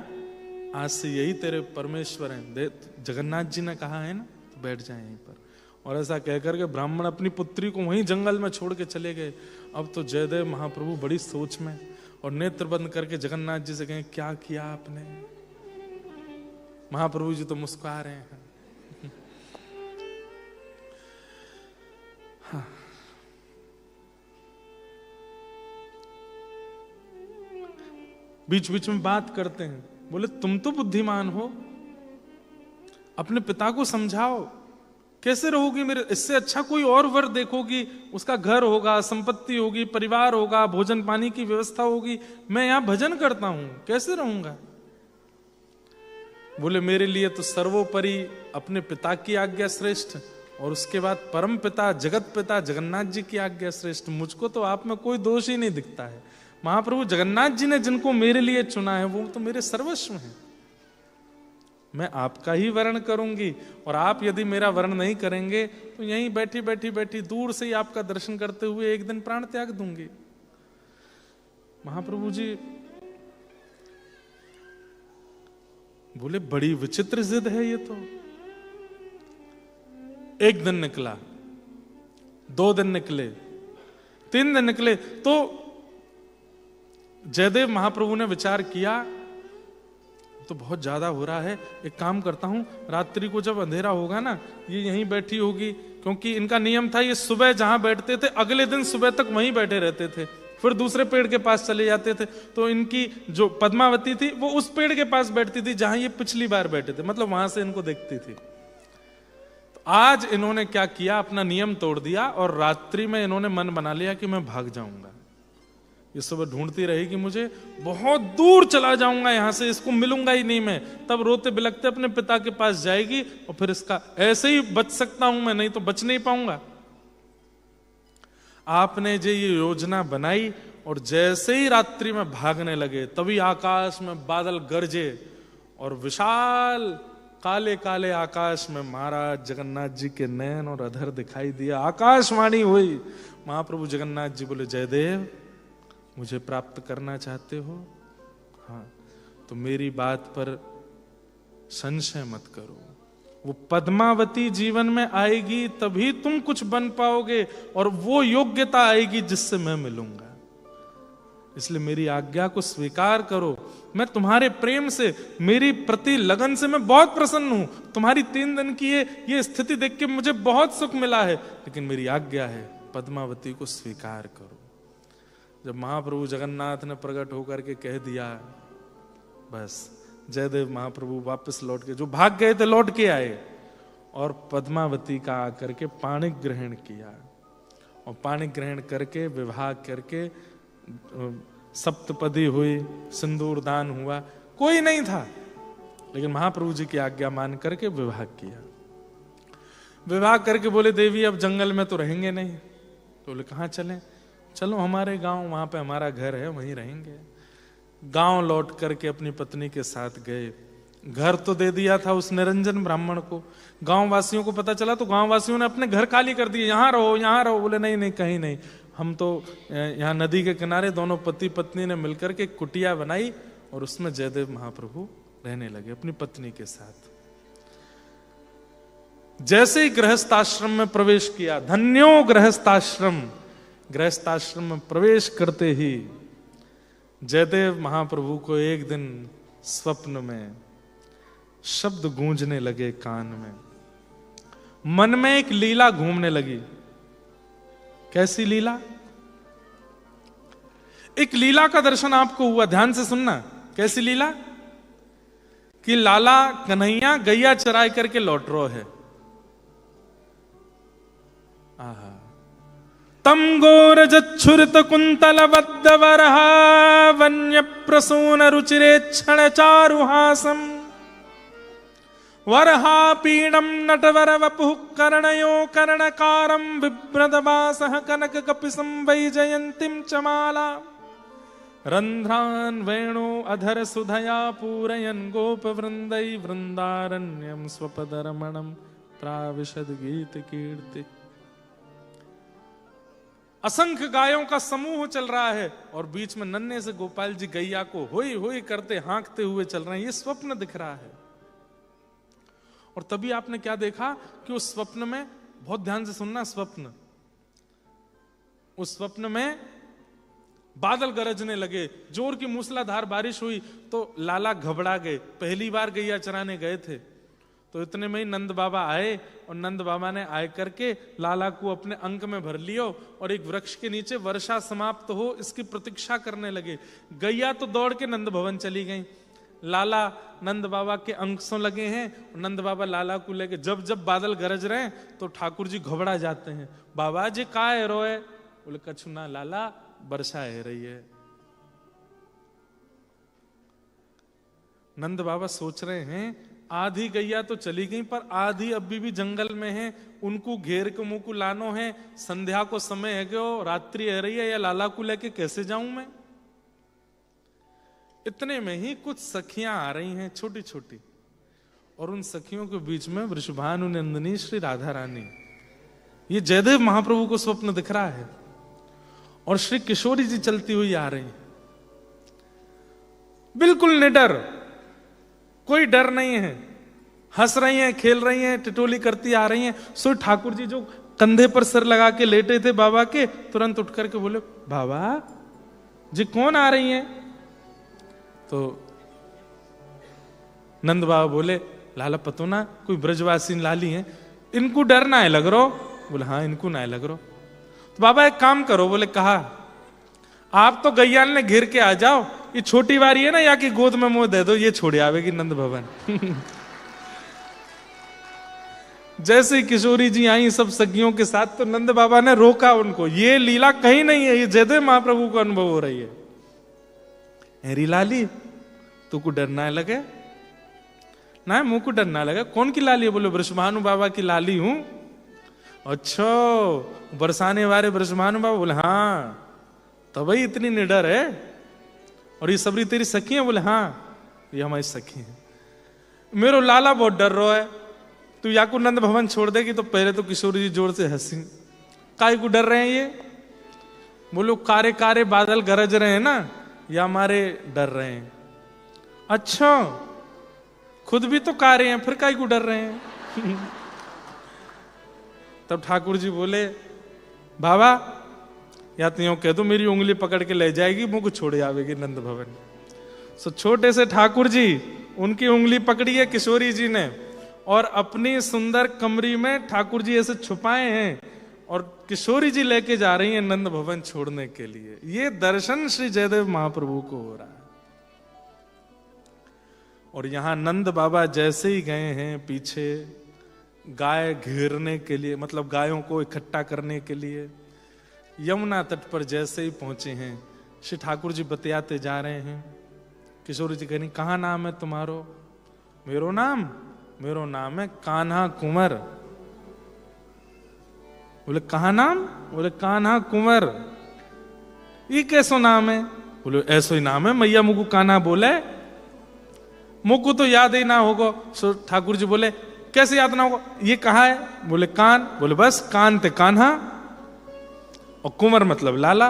आज से यही तेरे परमेश्वर हैं, जगन्नाथ जी ने कहा है ना, तो बैठ जाए यहीं पर। और ऐसा कहकर के ब्राह्मण अपनी पुत्री को वहीं जंगल में छोड़ के चले गए। अब तो जयदेव महाप्रभु बड़ी सोच में और नेत्र बंद करके जगन्नाथ जी से कहें क्या किया आपने? महाप्रभु जी तो मुस्कुरा रहे हैं। हाँ। बीच बीच में बात करते हैं। बोले तुम तो बुद्धिमान हो, अपने पिता को समझाओ, कैसे रहोगी मेरे, इससे अच्छा कोई और वर देखोगी, उसका घर होगा, संपत्ति होगी, परिवार होगा, भोजन पानी की व्यवस्था होगी, मैं यहां भजन करता हूं, कैसे रहूंगा? बोले मेरे लिए तो सर्वोपरि अपने पिता की आज्ञा श्रेष्ठ, और उसके बाद परम पिता जगत पिता जगन्नाथ जी की आज्ञा श्रेष्ठ। मुझको तो आप में कोई दोष ही नहीं दिखता है। महाप्रभु जगन्नाथ जी ने जिनको मेरे लिए चुना है वो तो मेरे सर्वस्व हैं। मैं आपका ही वर्ण करूंगी, और आप यदि मेरा वर्ण नहीं करेंगे तो यहीं बैठी बैठी बैठी दूर से ही आपका दर्शन करते हुए एक दिन प्राण त्याग दूंगी। महाप्रभु जी बोले बड़ी विचित्र जिद है ये तो। एक दिन निकला, 2 दिन निकले, 3 दिन निकले, तो जयदेव महाप्रभु ने विचार किया तो बहुत ज्यादा हो रहा है, एक काम करता हूं, रात्रि को जब अंधेरा होगा ना, ये यहीं बैठी होगी, क्योंकि इनका नियम था ये सुबह जहां बैठते थे अगले दिन सुबह तक वहीं बैठे रहते थे, फिर दूसरे पेड़ के पास चले जाते थे। तो इनकी जो पद्मावती थी वो उस पेड़ के पास बैठती थी जहां ये पिछली बार बैठे थे, मतलब वहां से इनको देखती थी। तो आज इन्होंने क्या किया, अपना नियम तोड़ दिया और रात्रि में इन्होंने मन बना लिया कि मैं भाग जाऊंगा। ये सुबह ढूंढती रहेगी मुझे, बहुत दूर चला जाऊंगा यहां से, इसको मिलूंगा ही नहीं मैं। तब रोते बिलखते अपने पिता के पास जाएगी और फिर इसका ऐसे ही बच सकता हूं मैं, नहीं तो बच नहीं पाऊंगा। आपने जो ये योजना बनाई और जैसे ही रात्रि में भागने लगे तभी आकाश में बादल गरजे और विशाल काले काले आकाश में महाराज जगन्नाथ जी के नयन और अधर दिखाई दिया। आकाशवाणी हुई, महाप्रभु जगन्नाथ जी बोले जयदेव मुझे प्राप्त करना चाहते हो? हाँ, तो मेरी बात पर संशय मत करो, वो पद्मावती जीवन में आएगी तभी तुम कुछ बन पाओगे और वो योग्यता आएगी जिससे मैं मिलूंगा। इसलिए मेरी आज्ञा को स्वीकार करो। मैं तुम्हारे प्रेम से, मेरी प्रति लगन से मैं बहुत प्रसन्न हूं। तुम्हारी 3 दिन की ये स्थिति देख के मुझे बहुत सुख मिला है, लेकिन मेरी आज्ञा है पद्मावती को स्वीकार करो। जब महाप्रभु जगन्नाथ ने प्रकट होकर के कह दिया, बस जयदेव महाप्रभु वापस लौट के, जो भाग गए थे लौट के आए और पद्मावती का आकर के पाणी ग्रहण किया और पाणी ग्रहण करके विवाह करके सप्तपदी हुई, सिंदूर दान हुआ। कोई नहीं था, लेकिन महाप्रभु जी की आज्ञा मान करके विवाह किया। विवाह करके बोले देवी अब जंगल में तो रहेंगे नहीं। तो बोले कहाँ चलें? चलो हमारे गांव, वहां पे हमारा घर है, वहीं रहेंगे। गांव लौट करके अपनी पत्नी के साथ गए। घर तो दे दिया था उस निरंजन ब्राह्मण को। गांव वासियों को पता चला तो गांव वासियों ने अपने घर खाली कर दिए, यहाँ रहो यहाँ रहो। बोले नहीं नहीं, कहीं नहीं, हम तो यहाँ नदी के किनारे दोनों पति पत्नी ने मिलकर के कुटिया बनाई और उसमें जयदेव महाप्रभु रहने लगे अपनी पत्नी के साथ। जैसे ही गृहस्थाश्रम में प्रवेश किया, धन्यो गृहस्थाश्रम, गृहस्थाश्रम में प्रवेश करते ही जयदेव महाप्रभु को एक दिन स्वप्न में शब्द गूंजने लगे कान में। मन में एक लीला घूमने लगी। कैसी लीला? एक लीला का दर्शन आपको हुआ, ध्यान से सुनना। कैसी लीला? कि लाला कन्हैया गैया चराई करके लौट रो है। आहा, तम गोर जच्छुरित कुंतल बद्ध वरहा वन्य प्रसून रुचिरे क्षण चारुहासम वरहा पीडम नटवर वपुः कर्णयो कर्णकारं बिभ्रदवासः कनक कपिसं वैजयन्तीं च माला रंध्रान् वेणु अधर सुधया पूरयन् गोपवृन्दै वृन्दारण्यं स्वपदरमणं प्राविशद गीत कीर्ति। असंख्य गायों का समूह चल रहा है और बीच में नन्हे से गोपाल जी गैया को होई होई करते हाँकते हुए चल रहे हैं। ये स्वप्न दिख रहा है। और तभी आपने क्या देखा कि उस स्वप्न में, बहुत ध्यान से सुनना, स्वप्न, उस स्वप्न में बादल गरजने लगे, जोर की मूसलाधार बारिश हुई तो लाला घबरा गए। पहली बार गैया चराने गए थे तो इतने में ही नंद बाबा आए और नंद बाबा ने आए करके लाला को अपने अंक में भर लियो और एक वृक्ष के नीचे वर्षा समाप्त हो इसकी प्रतीक्षा करने लगे। गैया तो दौड़ के नंद भवन चली गई। लाला नंद बाबा के अंक लगे हैं और नंद बाबा लाला को लेके, जब जब बादल गरज रहे हैं तो ठाकुर जी घबरा जाते हैं। बाबा जी का है रोए? बोले कछु ना लाला, वर्षा है रही है। नंद बाबा सोच रहे हैं आधी गैया तो चली गई पर आधी अभी भी जंगल में है, उनको घेर के मुंह को लानो है, संध्या को समय है गयो, रात्रि है रही है, या लाला को लेके कैसे जाऊं मैं? इतने में ही कुछ सखियां आ रही हैं छोटी छोटी, और उन सखियों के बीच में वृषभानु नंदिनी श्री राधा रानी। ये जयदेव महाप्रभु को स्वप्न दिख रहा है और श्री किशोरी जी चलती हुई आ रही है, बिल्कुल निडर, कोई डर नहीं है, हंस रही हैं, खेल रही हैं, टिटोली करती आ रही हैं। सो ठाकुर जी जो कंधे पर सिर लगा के लेटे थे बाबा के, तुरंत उठ करके बोले बाबा जी कौन आ रही हैं? तो नंद बाबा बोले लाला पतो ना कोई ब्रजवासी लाली हैं, इनको डर ना है लग रो? बोले हाँ इनको ना है लग रो। तो बाबा एक काम करो, बोले कहा आप तो गैयाल ने घेर के आ जाओ, ये छोटी वारी है ना या कि गोद में मुंह दे दो, ये छोड़ आवेगी नंद भवन। जैसे ही किशोरी जी आई सब सखियों के साथ तो नंद बाबा ने रोका उनको, ये लीला कहीं नहीं है, ये जयदेव महाप्रभु को अनुभव हो रही है। हेरी लाली तू को डरना लगे ना, मुंह को डरना लगे, कौन की लाली है? बोले वृषभानु बाबा की लाली हूं। अच्छा बरसाने वाले वृषभानु बाबा? बोले हाँ तभी इतनी निडर है। और ये सबरी तेरी सखी है? बोले हाँ ये हमारी सखी है। मेरो लाला बहुत डर रहा है, तू या को नंद भवन छोड़ देगी। तो पहले तो किशोरी जी जोर से हंसी, काय को डर रहे हैं ये? बोलो कारे कारे बादल गरज रहे हैं ना, या हमारे डर रहे हैं? अच्छा खुद भी तो कारे हैं, फिर काय को डर रहे हैं? तब ठाकुर जी बोले बाबा या तो यूं कह दो मेरी उंगली पकड़ के ले जाएगी, मुंह को छोड़ आवेगी नंद भवन। सो छोटे से ठाकुर जी उनकी उंगली पकड़ी है किशोरी जी ने और अपनी सुंदर कमरी में ठाकुर जी ऐसे छुपाए हैं और किशोरी जी लेके जा रही हैं नंद भवन छोड़ने के लिए। ये दर्शन श्री जयदेव महाप्रभु को हो रहा है। और यहां नंद बाबा जैसे ही गए हैं पीछे गाय घेरने के लिए, मतलब गायों को इकट्ठा करने के लिए, यमुना तट पर जैसे ही पहुंचे हैं श्री ठाकुर जी बतियाते जा रहे हैं। किशोरी जी कह रही, कहाँ नाम है तुम्हारो? मेरो नाम है कान्हा कुंवर। बोले कहाँ नाम? बोले कान्हा कुंवर। ये कैसो नाम है? बोले ऐसो ही नाम है, मैया मुझको कान्हा बोले, मुझको तो याद ही ना होगा। सो ठाकुर जी बोले कैसे याद ना होगा, ये कहाँ है? बोले कान। बोले बस कान ते कान्हा और कुंवर मतलब लाला।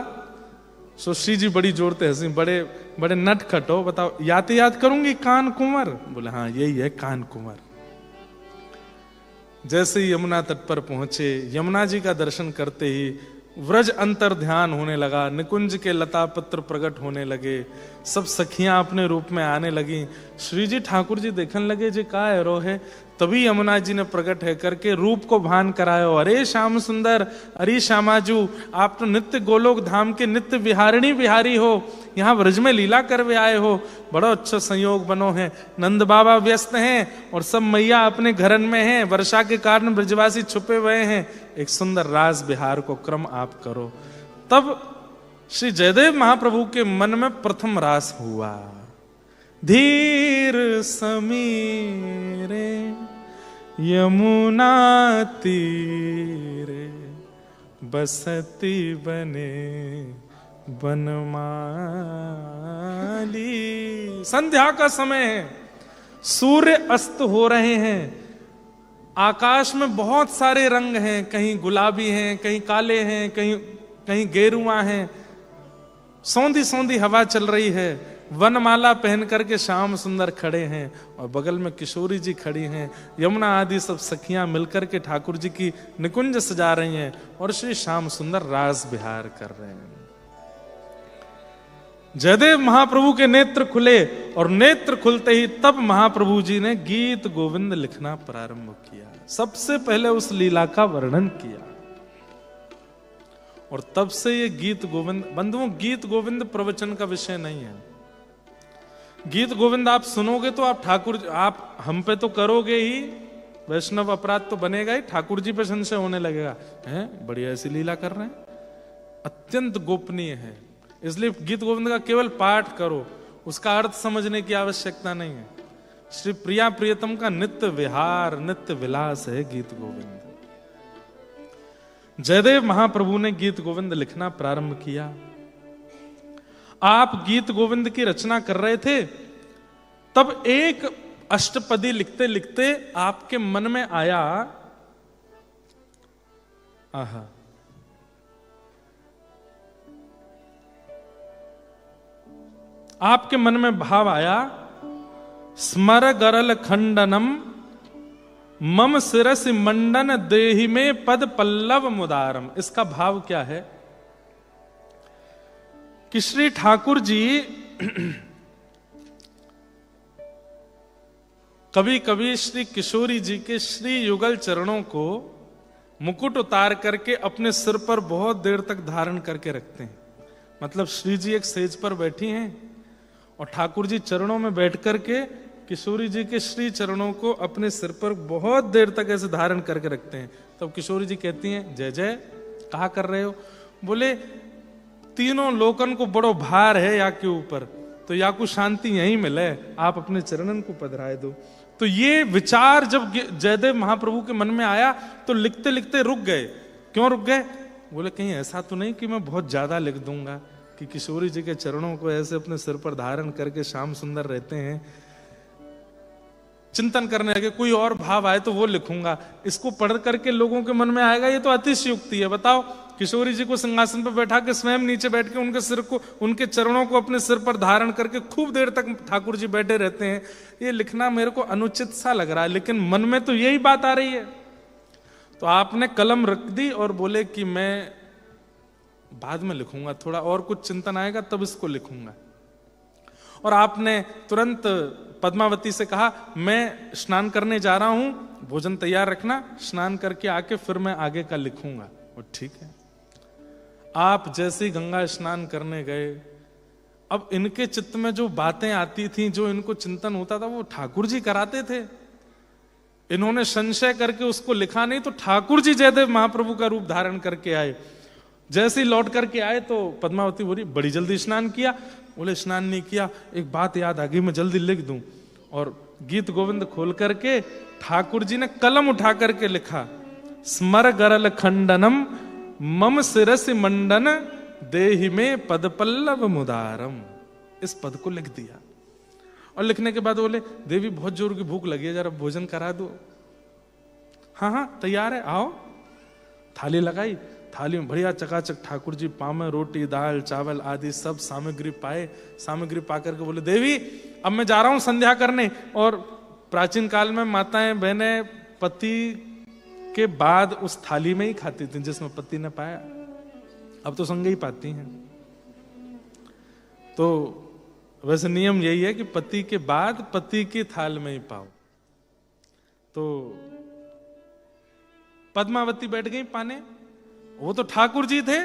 सो श्री जी बड़ी जोरते हंसी, बड़े बड़े नटखट हो, बताओ याद करूंगी कान कुंवर? बोले हाँ यही है कान कुंवर। जैसे ही यमुना तट पर पहुंचे, यमुना जी का दर्शन करते ही व्रज अंतर ध्यान होने लगा, निकुंज के लता पत्र प्रकट होने लगे, सब सखियां अपने रूप में आने लगी। श्री जी ठाकुर जी देखने लगे जी का है है, तभी यमुना जी ने प्रकट है करके रूप को भान करायो। अरे श्याम सुंदर, अरे श्यामाजू, आप तो नित्य गोलोक धाम के नित्य विहारिणी बिहारी हो, यहाँ ब्रज में लीला करवे आए हो, बड़ा अच्छा संयोग बनो है। नंद बाबा व्यस्त हैं और सब मैया अपने घरन में हैं, वर्षा के कारण ब्रजवासी छुपे हुए हैं, एक सुंदर रास बिहार को क्रम आप करो। तब श्री जयदेव महाप्रभु के मन में प्रथम रास हुआ। धीर समीरे यमुना तीरे बसती बने बनमाली। संध्या का समय है, सूर्य अस्त हो रहे हैं, आकाश में बहुत सारे रंग हैं, कहीं गुलाबी हैं, कहीं काले हैं, कहीं गेरुआ हैं, सौंधी सौंधी हवा चल रही है, वनमाला पहन करके श्याम सुंदर खड़े हैं और बगल में किशोरी जी खड़ी हैं। यमुना आदि सब सखियां मिलकर के ठाकुर जी की निकुंज सजा रही हैं और श्री श्याम सुंदर रास बिहार कर रहे हैं। जयदेव महाप्रभु के नेत्र खुले और नेत्र खुलते ही तब महाप्रभु जी ने गीत गोविंद लिखना प्रारंभ किया। सबसे पहले उस लीला का वर्णन किया और तब से ये गीत गोविंद, बंधुओं गीत गोविंद प्रवचन का विषय नहीं है। गीत गोविंद आप सुनोगे तो आप ठाकुर, आप हम पे तो करोगे ही, वैष्णव अपराध तो बनेगा ही, ठाकुर जी पे संशय होने लगेगा, हैं बढ़िया ऐसी लीला कर रहे हैं, अत्यंत गोपनीय है। इसलिए गीत गोविंद का केवल पाठ करो, उसका अर्थ समझने की आवश्यकता नहीं है। श्री प्रिया प्रियतम का नित्य विहार, नित्य विलास है गीत गोविंद। जयदेव महाप्रभु ने गीत गोविंद लिखना प्रारंभ किया। आप गीत गोविंद की रचना कर रहे थे, तब एक अष्टपदी लिखते लिखते आपके मन में आया, आहा, आपके मन में भाव आया, स्मर गरल खंडनम मम सिरस मंडन देहि में पद पल्लव मुदारम। इसका भाव क्या है कि श्री ठाकुर जी कभी कभी श्री किशोरी जी के श्री युगल चरणों को मुकुट उतार करके अपने सिर पर बहुत देर तक धारण करके रखते हैं। मतलब श्री जी एक सेज पर बैठी हैं और ठाकुर जी चरणों में बैठ करके किशोरी जी के श्री चरणों को अपने सिर पर बहुत देर तक ऐसे धारण करके रखते हैं। तब किशोरी जी कहती हैं, जय जय कहा कर रहे हो? बोले तीनों लोकन को बड़ो भार है या के ऊपर, तो या को शांति यहीं मिले, आप अपने चरणन को पधराए दो। तो ये विचार जब जयदेव महाप्रभु के मन में आया तो लिखते लिखते रुक गए। क्यों रुक गए? बोले कहीं ऐसा तो नहीं कि मैं बहुत ज्यादा लिख दूंगा कि किशोरी जी के चरणों को ऐसे अपने सिर पर धारण करके श्याम सुंदर रहते हैं। चिंतन करने लगे, कोई और भाव आए तो वो लिखूंगा, इसको पढ़ करके लोगों के मन में आएगा ये तो अतिशयोक्ति है। बताओ, किशोरी जी को सिंहासन पर बैठा के स्वयं नीचे बैठ के उनके सिर को, उनके चरणों को अपने सिर पर धारण करके खूब देर तक ठाकुर जी बैठे रहते हैं, ये लिखना मेरे को अनुचित सा लग रहा है, लेकिन मन में तो यही बात आ रही है। तो आपने कलम रख दी और बोले कि मैं बाद में लिखूंगा, थोड़ा और कुछ चिंतन आएगा तब इसको लिखूंगा। और आपने तुरंत पद्मावती से कहा, मैं स्नान करने जा रहा हूं, भोजन तैयार रखना, स्नान करके आके फिर मैं आगे का लिखूंगा। वो ठीक है। आप जैसे ही गंगा स्नान करने गए, अब इनके चित्त में जो बातें आती थी, जो इनको चिंतन होता था, वो ठाकुर जी कराते थे। इन्होंने संशय करके उसको लिखा नहीं, तो ठाकुर जी जयदेव महाप्रभु का रूप धारण करके आए। जैसे ही लौट करके आए तो पद्मावती बोली बड़ी जल्दी स्नान किया। बोले स्नान नहीं किया, एक बात याद आ गई, मैं जल्दी लिख दूं। और गीत गोविंद खोल करके ठाकुर जी ने कलम उठा करके लिखा, स्मर गरल खंडनम मम सिरस मंडन देहि में पद पल्लव मुदारम। इस पद को लिख दिया। और लिखने के बाद बोले देवी बहुत जोर की भूख लगी है, जरा भोजन करा दो। हाँ हाँ तैयार है, आओ। थाली लगाई, थाली में बढ़िया चकाचक ठाकुर जी पाव में रोटी दाल चावल आदि सब सामग्री पाए। सामग्री पा करके बोले देवी अब मैं जा रहा हूं संध्या करने। और प्राचीन काल में माताएं बहनें पति के बाद उस थाली में ही खाती थी जिसमें पति ने पाया। अब तो संग ही पाती हैं। तो वैसे नियम यही है कि पति के बाद पति की थाल में ही पाओ। तो पद्मावती बैठ गई पाने, वो तो ठाकुर जी थे।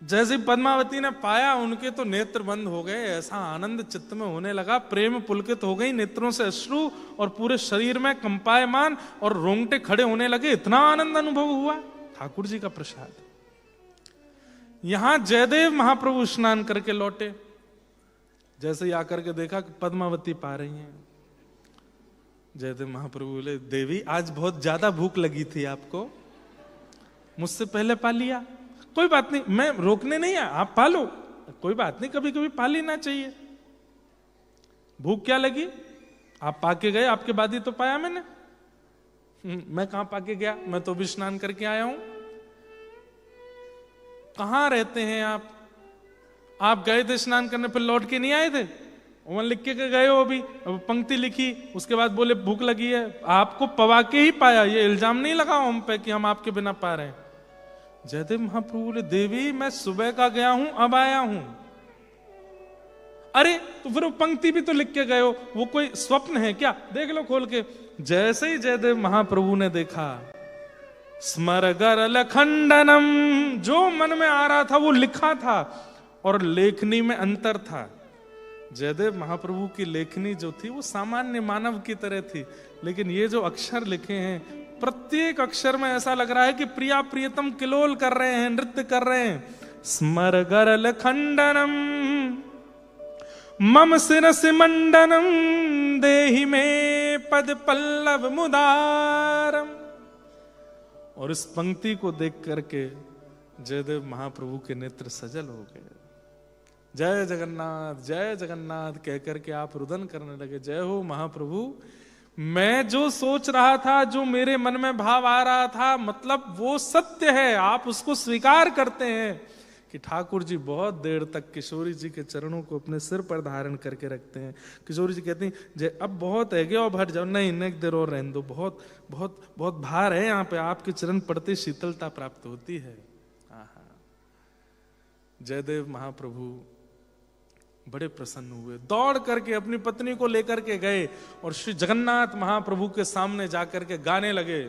जैसे पद्मावती ने पाया, उनके तो नेत्र बंद हो गए। ऐसा आनंद चित्त में होने लगा, प्रेम पुलकित हो गई, नेत्रों से अश्रु और पूरे शरीर में कंपायमान और रोंगटे खड़े होने लगे। इतना आनंद अनुभव हुआ, ठाकुर जी का प्रसाद। यहां जयदेव महाप्रभु स्नान करके लौटे। जैसे ही आकर के देखा कि पद्मावती पा रही हैं, जयदेव महाप्रभु बोले देवी आज बहुत ज्यादा भूख लगी थी आपको, मुझसे पहले पा लिया। कोई बात नहीं, मैं रोकने नहीं आया, आप पा लो, कोई बात नहीं, कभी कभी पा लेना चाहिए। भूख क्या लगी, आप पाके गए, आपके बाद ही तो पाया मैंने। मैं कहां पाके गया, मैं तो भी स्नान करके आया हूं। कहां रहते हैं आप? आप गए थे स्नान करने, फिर लौट के नहीं आए थे? वहां लिख के गए हो, अभी अब पंक्ति लिखी, उसके बाद बोले भूख लगी है। आपको पवा के ही पाया, ये इल्जाम नहीं लगाओ हम पे कि हम आपके बिना पा रहे हैं। जयदेव महाप्रभु बोले देवी मैं सुबह का गया हूं, अब आया हूं। अरे तो फिर वो पंक्ति भी तो लिख के गए हो, वो कोई स्वप्न है क्या? देख लो खोल के। जैसे ही जयदेव महाप्रभु ने देखा, स्मर गरल खंडनम, जो मन में आ रहा था वो लिखा था और लेखनी में अंतर था। जयदेव महाप्रभु की लेखनी जो थी वो सामान्य मानव की तरह थी, लेकिन ये जो अक्षर लिखे हैं, प्रत्येक अक्षर में ऐसा लग रहा है कि प्रिया प्रियतम किलोल कर रहे हैं, नृत्य कर रहे हैं। स्मर गरल खंडनम मम शिरस मंडनम देहि में पद पल्लव मुदारम। और इस पंक्ति को देख करके जयदेव महाप्रभु के नेत्र सजल हो गए। जय जगन्नाथ कह करके आप रुदन करने लगे। जय हो महाप्रभु, मैं जो सोच रहा था, जो मेरे मन में भाव आ रहा था, मतलब वो सत्य है। आप उसको स्वीकार करते हैं कि ठाकुर जी बहुत देर तक किशोरी जी के चरणों को अपने सिर पर धारण करके रखते हैं। किशोरी जी कहती हैं जय अब बहुत है, और भर जाओ, नहीं एक देर और रहने दो, बहुत बहुत बहुत भार है यहाँ पे, आपके चरण पड़ते शीतलता प्राप्त होती है। जयदेव महाप्रभु बड़े प्रसन्न हुए, दौड़ करके अपनी पत्नी को लेकर के गए और श्री जगन्नाथ महाप्रभु के सामने जाकर के गाने लगे।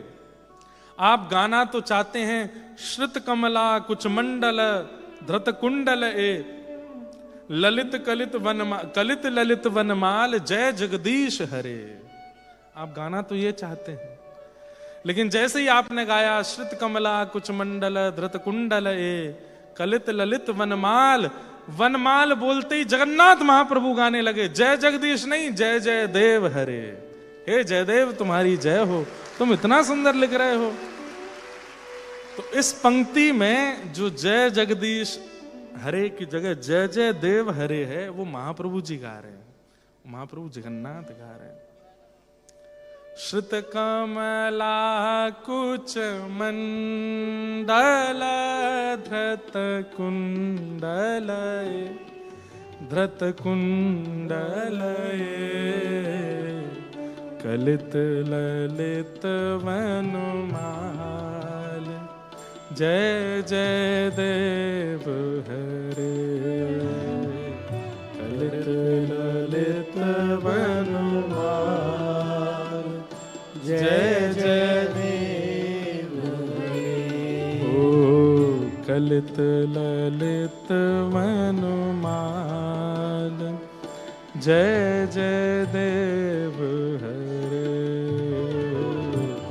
आप गाना तो चाहते हैं, श्रुत कमला कुछ मंडल धृत कुंडल ए ललित कलित ललित वनमाल जय जगदीश हरे। आप गाना तो ये चाहते हैं, लेकिन जैसे ही आपने गाया श्रुत कमला कुछ मंडल धृत कुंडल ए कलित ललित वनमाल, वनमाल बोलते ही जगन्नाथ महाप्रभु गाने लगे, जय जगदीश नहीं, जय जय देव हरे। हे जयदेव तुम्हारी जय हो, तुम इतना सुंदर लिख रहे हो। तो इस पंक्ति में जो जय जगदीश हरे की जगह जय जय देव हरे है, वो महाप्रभु जी गा रहे हैं, महाप्रभु जगन्नाथ गा रहे हैं। श्रुत कमला कुच मंडल धृत कुंडल धृत कुंडल कलित ललित वनमाल जय जय देव हरे। कलित ललित वनमाल जय जय देव हरे। ललित ललित वनमाल, जय जय देव हरे।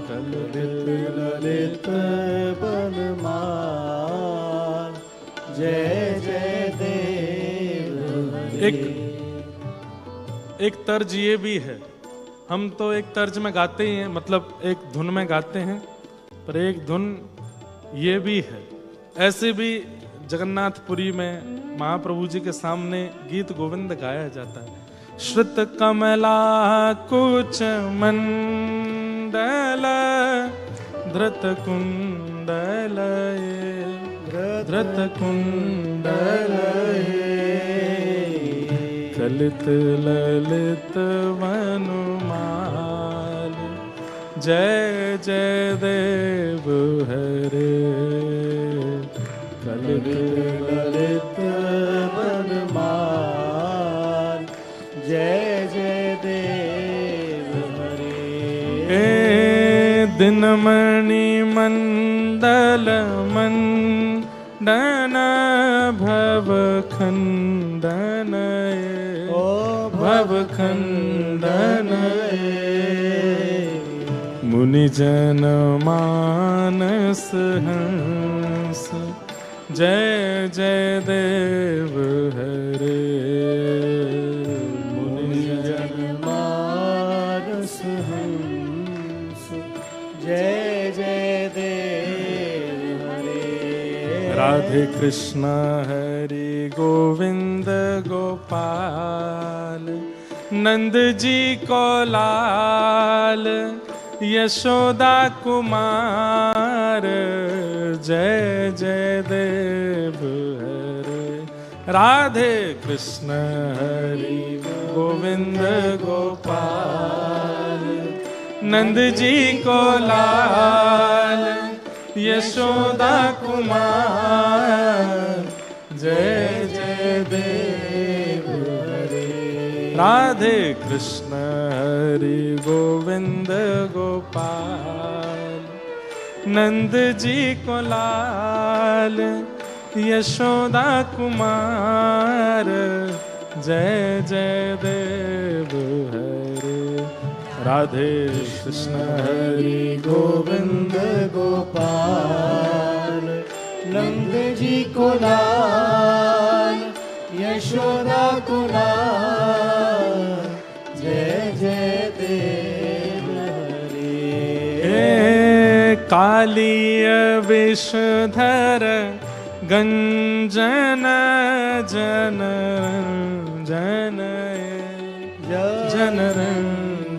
ललित ललित वनमाल, जय जय देव हरे। एक तर्ज ये भी है, हम तो एक तर्ज में गाते ही हैं, मतलब एक धुन में गाते हैं, पर एक धुन ये भी है। ऐसे भी जगन्नाथपुरी में महाप्रभु जी के सामने गीत गोविंद गाया जाता है। श्रुत कमला कुच मंडल, धृत कुंडल, धृत कुंडल, ललित ललित वनमाल, जय जय देव हरे। ललित ललित वनमाल, जय जय देव हरे। हे दिनमणि मंडल मंडन, भव खंडन, भव खंडन, मुनिजन मानस हंस, जय जय देव हरे। मुनिजन मानस हंस, जय जय देव हरे। राधे कृष्ण हरि गोविंद गोपाल, नंद जी को लाल, यशोदा कुमार, जय जय देव हरे। राधे कृष्ण हरि गोविंद गोपाल, नंद जी को लाल, यशोदा कुमार, जय जय देव हरे। राधे कृष्ण हरि गोविंद गोपाल, नंद जी को लाल, यशोदा कुमार, जय जय देव हरे। राधे कृष्ण हरि गोविंद गोपाल, नंद जी को लाल, यशोदा को लाल, जय जय देव हरे। कालीय विषधर गंजन जन जन जन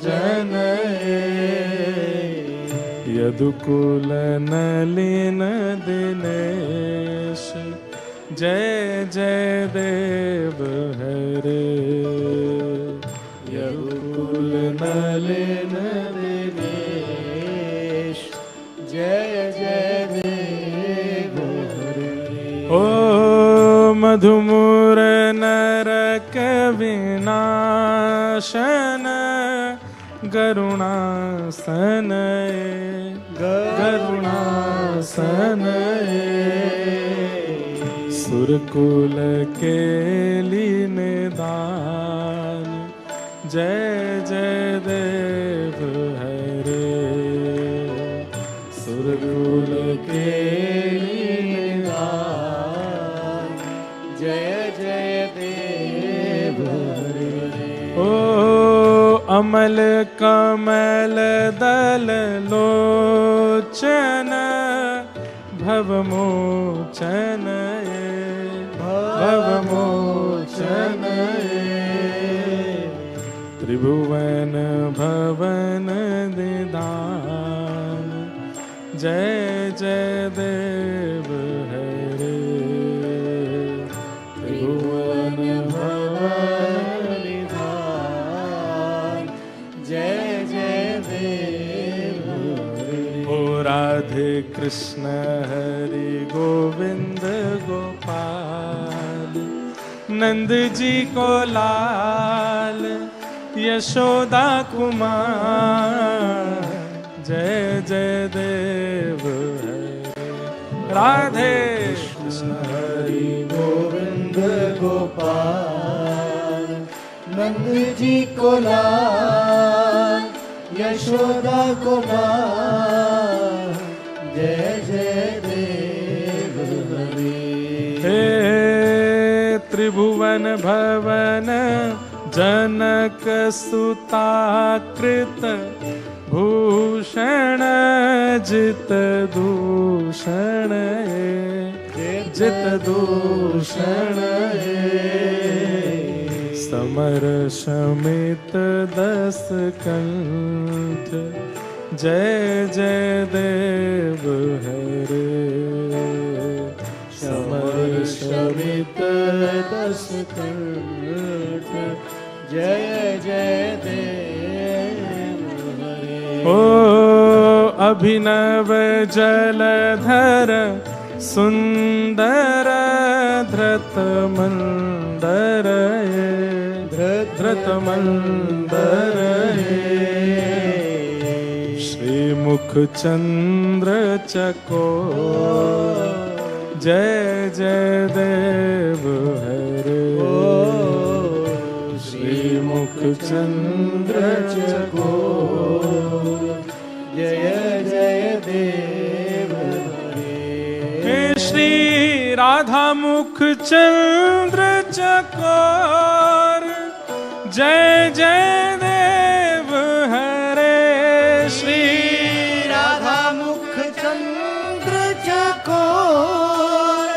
जन, यदुकुल नलिन दिनेश, जय जय देव हरे। यदुकुल नलिन दिनेश, जय जय देव हरे। ओ मधुमूर नरक विनाशन, गरुणासन गरुणासन, सुरकुल के निदान, जय जय देव हरे। सुरकुल के निदान, जय जय देव हरे। ओ अमल कमल दल लोचन, भवमोचन भवमोचन, त्रिभुवन भवन निदान, जय जय देव हरे। त्रिभुवन भवन निधान, जय जय देव हरे। ओ राधे कृष्ण हरि गोविंद गोपाल, नंद जी को लाल, यशोदा कुमार, जय जय देव हरे। राधे कृष्ण गोविंद गोपाल, नंद जी को लाल, यशोदा को लाल, जय जय देव हरि। हे त्रिभुवन भवन जनक सुताकृत, भूषण जित दूषण जित दूषण समर शमित दस कंठ, जय जय देव हरे। समर शमित दस कंठ, जय जय देव हरे। ओ अभिनव जलधर सुंदर धृत मंदर, धृत मंदर श्रीमुख चंद्र चकोर, जय जय देव हरे। श्रीमुख चंद्र चकोर, जय जय देव हरे। श्री राधा मुख चंद्र चकोर, जय जय देव हरे। श्री राधा मुख चंद्र चकोर,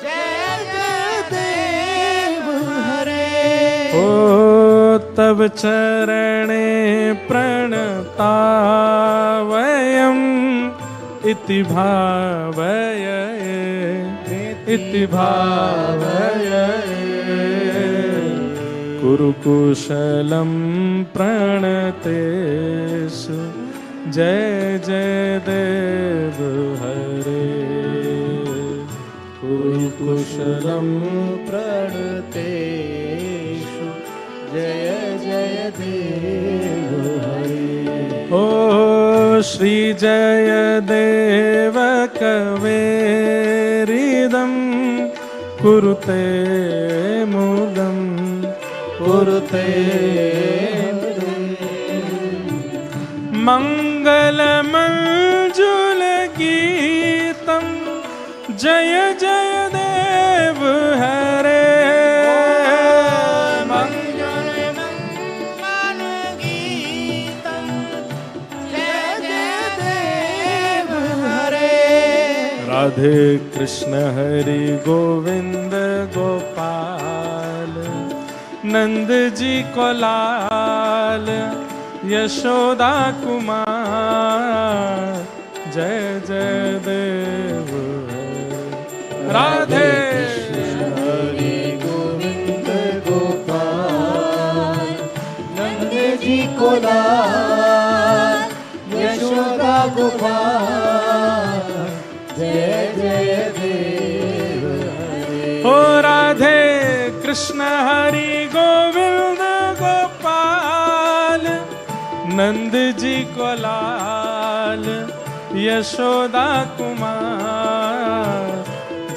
जय जय देव हरे। ओ तव चरणे प्रणतावयम् इति भावय, इति भावय। कुरुकुशलं प्रणतेषु, जय जय देव हरे। कुरुकुशलं प्रणतेषु, जय जय देव हरे। ओ श्री जय देव कवेरिदं कुरुते मुदं, कुरुते मंगलमंजुल गीतं, जय जय देव हरे। राधे कृष्ण हरि गोविंद गोपाल, नंद जी को लाल, यशोदा कुमार, जय जय देव हरे। राधे कृष्ण हरि गोविंद गोपाल, नंद जी को लाल, यशोदा कुमार, जय जय देव हरे। ओ राधे कृष्ण हरि गोविंद गोपाल, नंद जी को लाल, यशोदा कुमार,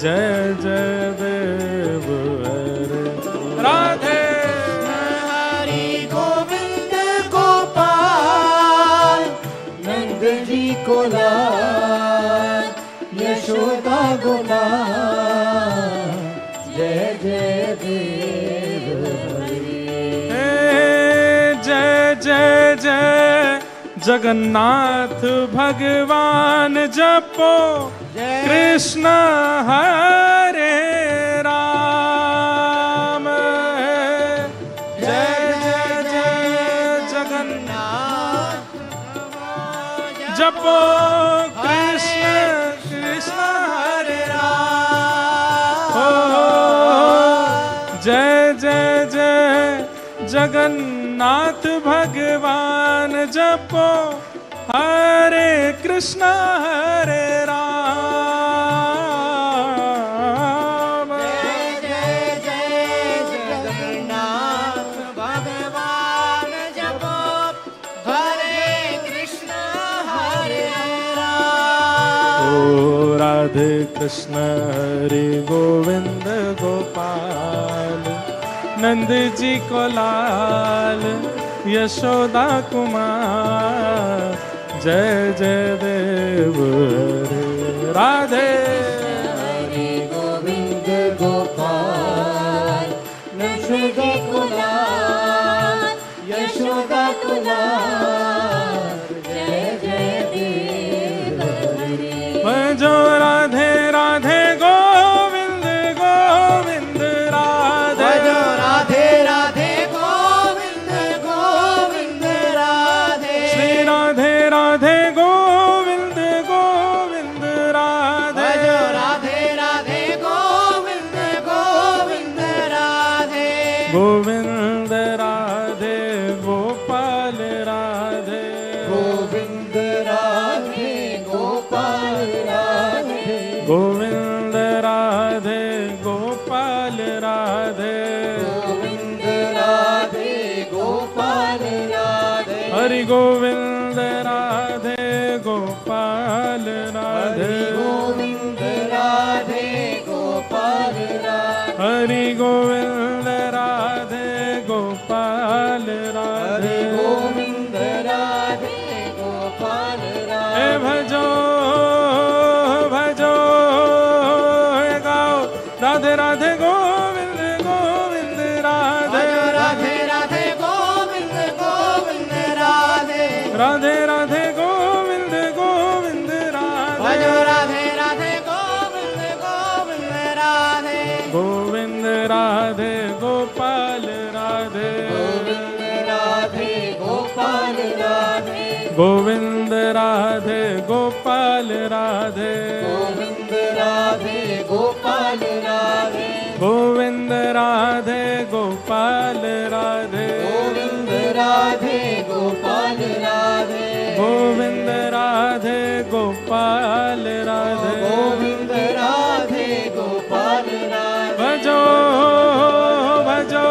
जय जय देव हरे। राधे हरि गोविंद गोपाल, नंद जी को लाल, यशोदा गोपाल, जय जय देव हरि। जय जय जय जगन्नाथ भगवान जपो, कृष्ण हरे राम। जय जय जय जगन्नाथ जपो, कृष्ण कृष्ण हरे राम। जय जय जय जगन्नाथ भगवान जपो, हरे कृष्ण हरे राम। जय जय जय जगन्नाथ भगवान जपो, हरे कृष्ण हरे राम। ओ राधे कृष्ण हरि गोविंद गोपाल, नंद जी को लाल यशोदा कुमार, जय जय देव हरे राधे। हरे गोविंद गोपाल यशोदा कुमार, यशोदा कुमार, जय जय देव हरे। भजो राधे राधे गोविंद गोविंद राधे, भजो राधे राधे गोविंद गोविंद राधे। श्री राधे राधे गोविंद गोविंद राधे, भजो राधे राधे गोविंद गोविंद राधे। गोविंद राधे गोपाल राधे, गोविंद राधे गोपाल राधे। गोविंद राधे गोपाल राधे, गोविंद राधे गोपाल राधे। हरि गोविंद राधे गोपाल राधे, गोविंद राधे गोपाल राधे। हरि गोविंद राधे गोपाल राधे। गोविंद राधे गोपाल राधे। हे भजो भजो हे गाओ राधे राधे गोविंद गोविंद राधे, भजो राधे राधे गोविंद गोविंद राधे। राधे राधे गोविंद गोविंद राधे, भजो राधे राधे गोविंद गोविंद राधे। गोविंद राधे गोपाल राधे, गोविंद राधे गोपाल राधे। गोविंद राधे गोपाल राधे, गोविंद राधे गोपाल राधे। गोविंद राधे गोपाल राधे, गोविंद राधे गोपाल राधे। गोविंद राधे गोपाल राधे, गोविंद राधे गोपाल राधे। भजो भजो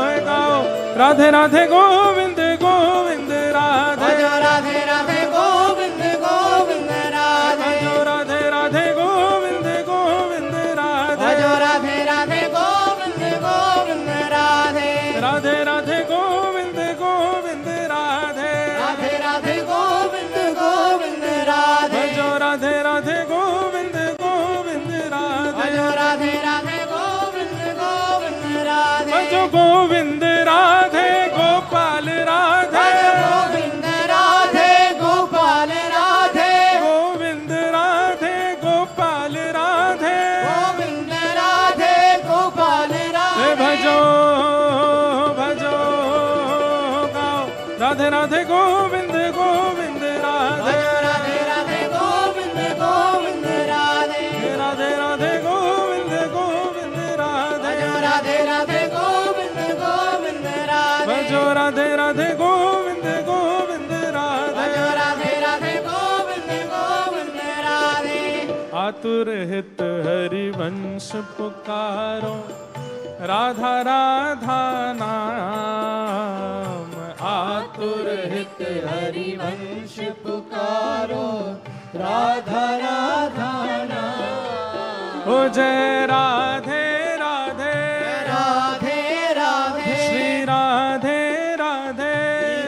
हे गाओ राधे राधे गोविंद गोविंद राधे, भजो राधे राधे गोविंद गोविंद राधे। भजो राधे राधे गोविंद गोविंद राधे, भजो राधे राधे गोविंद गोविंद राधे। राधे राधे गोविंद गोविंद राधे, राधे राधे गोविंद गोविंद राधे। भजो राधे राधे गोविंद गोविंद राधे, भजो राधे राधे गोविंद गोविंद राधे। भजो गोविंद राधे गोपाल राधे, गोविंद राधे गोपाल राधे। गोविंद राधे गोपाल राधे, गोविंद राधे गोपाल हे राधे। भजो भजो गाओ राधे राधे गोविंद गोविंद राधे, भजो राधे राधे गोविंद गोविंद राधे। राधे राधे गोविंद गोविंद राधे, भजो राधे राधे गोविंद गोविंद राधे। भजो राधे राधे गोविंद गोविंद राधे, भजो राधे राधे गोविंद गोविंद राधे। आतुर हित हरि वंश पुकारो, राधा राधा नाम, आतुर हित हरि वंश पुकारो, राधा राधा नाम। हो जय राधे राधे, राधे राधे। श्री राधे राधे,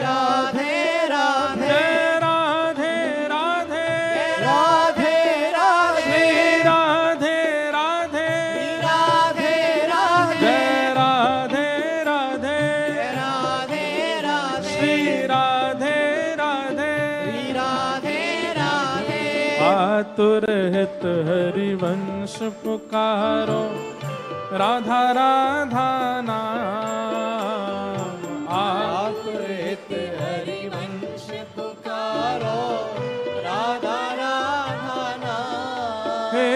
राधे राधे। जय राधे राधे, राधे राधे। श्री राधे राधे, राधे राधे। जय राधे राधे, राधे राधे। श्री राधे राधे, राधे राधे। आतुर हित हरि वंश पुकारो, राधा राधा नाम, आतुर हरि वंश पुकारो, राधा राधा नाम। हे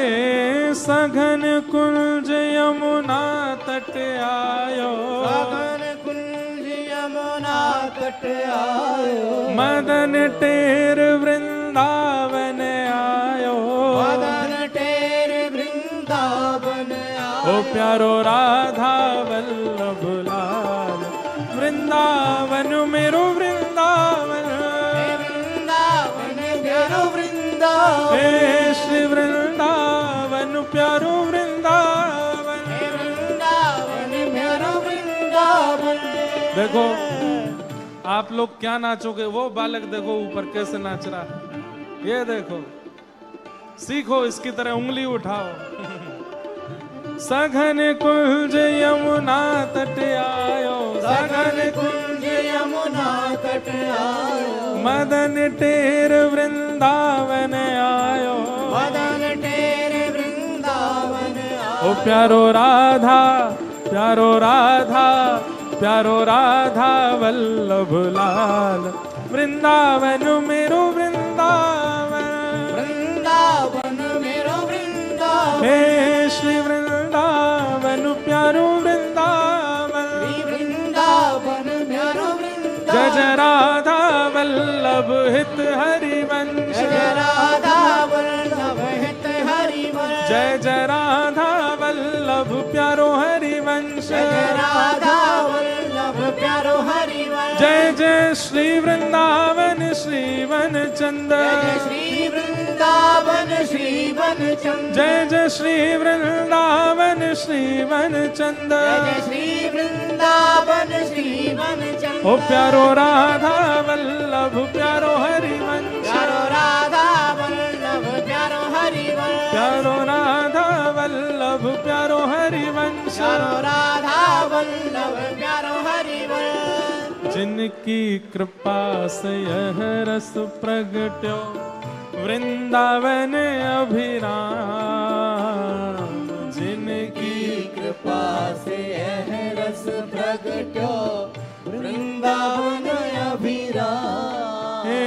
सघन कुंज यमुना तट आयो, गगन कुंज यमुना तट आयो। मदन टेर वृंदावन आयो, मदन टेर वृंदावन आयो। ओ प्यारो राधा वल्लभ लाल, वृंदावन मेरो वृंदावन, वृंदावन प्यारो वृंदावन। हे श्री वृंदावन प्यारो वृंदावन, वृंदावन प्यारो देखो आप लोग क्या नाचोगे, वो बालक देखो ऊपर कैसे नाच रहा है, ये देखो, सीखो इसकी तरह उंगली उठाओ। सघन कुंज यमुना तट आयो, सघन कुंज यमुना तट आयो, मदन टेर वृंदावन आयो, मदन टेर वृंदावन आयो। ओ प्यारो राधा, प्यारो राधा, प्यारो राधा वल्लभ लाल, वृंदावन मेरो वृंदावन, वृंदावन मेरो वृंदावन, हे श्री वृंदावन प्यारो वृंदावन, श्री वृंदावन मेरो वृंदावन। जय जय राधा वल्लभ हित हरिवंश, जय राधा वल्लभ हित हरिवंश, जय जय राधा वल्लभ प्यारो हरिवंश, जय राधा वल्लभ प्यारो हरिवंश। जय जय श्री वृंदावन श्री वन चंद, जय श्री वृंदावन श्री वन चंद, जय जय श्री वृंदावन श्री वन चंद, जय श्री वृंदावन श्री वन चंद। ओ प्यारो राधा वल्लभ प्यारो हरिवंश, प्यारो राधा वल्लभ प्यारो हरिवंश, प्यारो राधा वल्लभ प्यारो हरिवंश, प्यारो राधा वल्लभ प्यारो हरिवंश। जिनकी कृपा से यह रस प्रगट्यो वृंदावन अभिराम, जिनकी कृपा से यह रस प्रगट्यो वृंदावन अभिराम। हे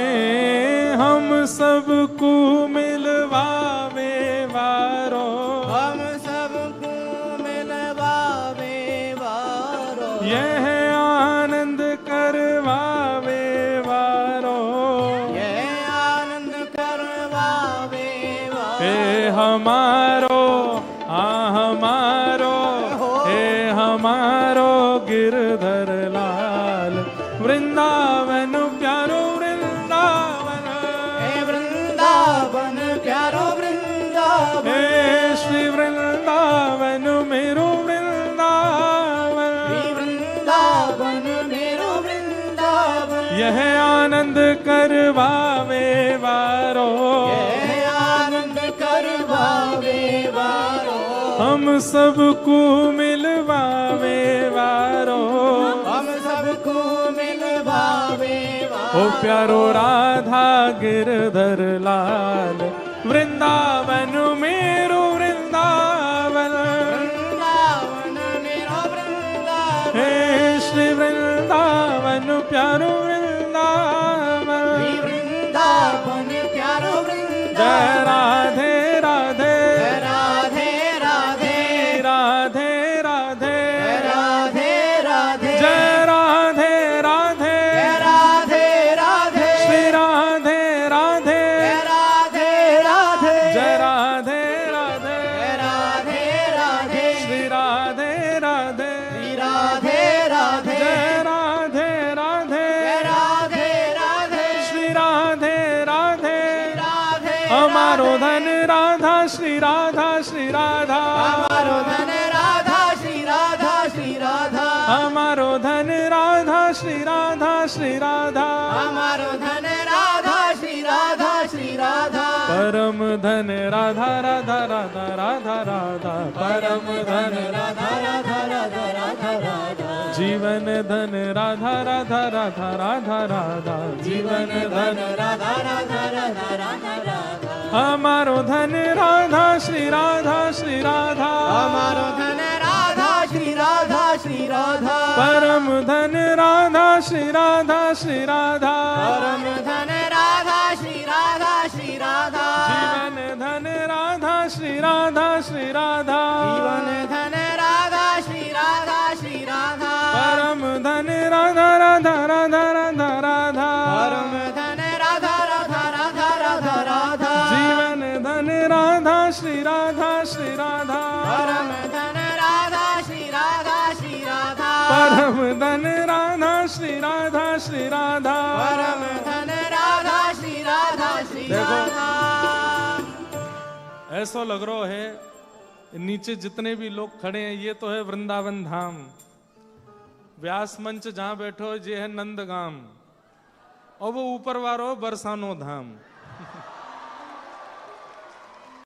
हम सबको मिलवावे वारो, हम सबको मिलवावे वारो, यह आनंद करवावे वारो, यह आनंद करवावे वारो। हे हमारो हमारो, हे हमारो गिरधर लाल, वृंदावन प्यारो वृंदावन, हे वृंदावन प्यारो वृंदावन, हे श्री वृंदावन मेरो वृंदावन, श्री वृंदावन मेरो वृंदावन। यह आनंद करवावे वारो, यह आनंद करवावे वारो, हम सबको मिलवावे वारो, हम सबको मिलवावे वारो। ओ प्यारो राधा गिरधर लाल, वृंदावन मेरो वृंदावन, वृंदावन मेरो वृंदावन, हे श्री वृंदावन प्यारो वृंदावन, श्री वृंदावन प्यारो वृंदावन। जय राधे राधे, जय राधे राधे, राधे राधे, जय राधे राधे, जय राधे राधे, जय राधे राधे, श्री राधे राधे, जय राधे राधे, जय राधे राधे, जय राधे राधे, श्री राधे राधे, श्री राधे राधे, जय राधे राधे, जय राधे राधे, श्री राधे राधे, राधे हमारो धन राधा श्री राधा श्री राधा, हमारो धन राधा श्री राधा श्री राधा, हमारो धन राधा श्री राधा श्री राधा, हमारो धन राधा श्री राधा श्री राधा, परम धन राधा राधा राधा राधा राधा, परम धन राधा राधा राधा राधा राधा, जीवन धन राधा राधा राधा राधा राधा, जीवन धन राधा राधा राधा राधा राधा, हमारो धन राधा श्री राधा श्री राधा, हमारो धन राधा श्री राधा श्री राधा, परम धन राधा श्री राधा श्री राधा, परम धन राधा श्री राधा श्री राधा, जीवन धन राधा श्री राधा श्री राधा, जीवन धन राधा श्री राधा श्री राधा, परम धन राधा राधा राधा राधा राधा, परम धन राधा राधा राधा राधा राधा, जीवन धन राधा श्री राधा श्री राधा, परम धन राधा श्री राधा श्री राधा, परम धन राधा श्री राधा श्री राधा, परम धन राधा श्री राधा श्री राधा। ऐसा लग रहा है नीचे जितने भी लोग खड़े हैं ये तो है वृंदावन धाम, व्यास मंच जहां बैठो जे है नंदगाम और वो ऊपर वारो बरसानो धाम।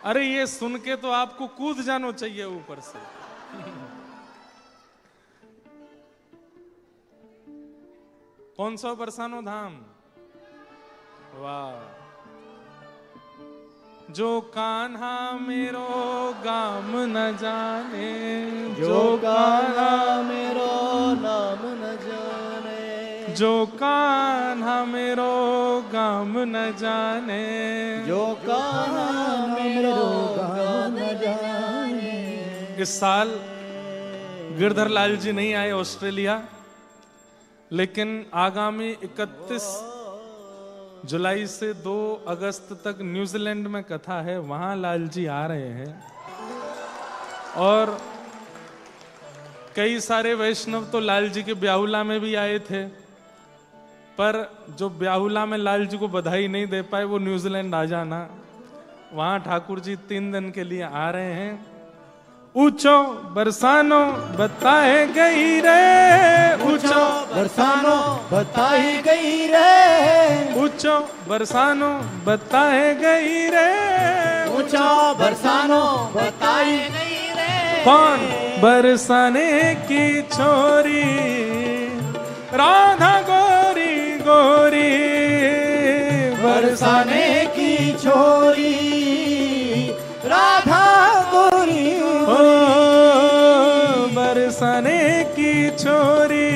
अरे ये सुन के तो आपको कूद जानो चाहिए ऊपर से। कौन सा बरसानो धाम? वाह। जो कान्हा मेरो गाम न जाने, जो कान्हा मेरो नाम न जाने, जो कान्हा मेरो गाम न जाने, जो कान्हा मेरो गाम न जाने। इस साल गिरधर लाल जी नहीं आए ऑस्ट्रेलिया, लेकिन आगामी 31 जुलाई से 2 अगस्त तक न्यूजीलैंड में कथा है, वहां लाल जी आ रहे हैं। और कई सारे वैष्णव तो लाल जी के ब्याहुला में भी आए थे, पर जो ब्याहुला में लाल जी को बधाई नहीं दे पाए वो न्यूजीलैंड आ जाना। वहां ठाकुर जी 3 दिन के लिए आ रहे हैं। ऊंचो बरसानो बताए गई रे, ऊंचो बरसानो बताई गई रे, ऊंचो बरसानो बताए गई रे, ऊंचो बरसानो बताई गई रे। कौन बरसाने की छोरी, राधा गोरी गोरी, बरसाने की छोरी, राधा गोरी ओ बरसाने की छोरी,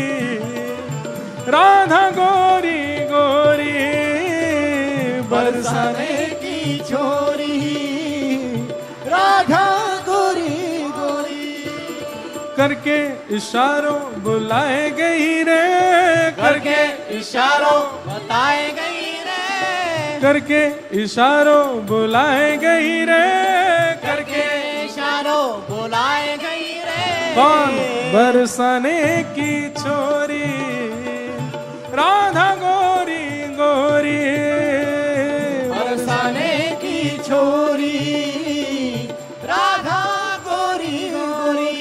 राधा गोरी गोरी, बरसाने की छोरी, राधा गोरी गोरी। करके इशारों बुलाए गई रे, करके इशारों बताए गई रे, करके इशारों बुलाए गई रे, करके इशारों बुलाए गई रे। कौन बरसाने की छोरी, राधा गोरी गोरी, बरसाने की छोरी, राधा गोरी गोरी।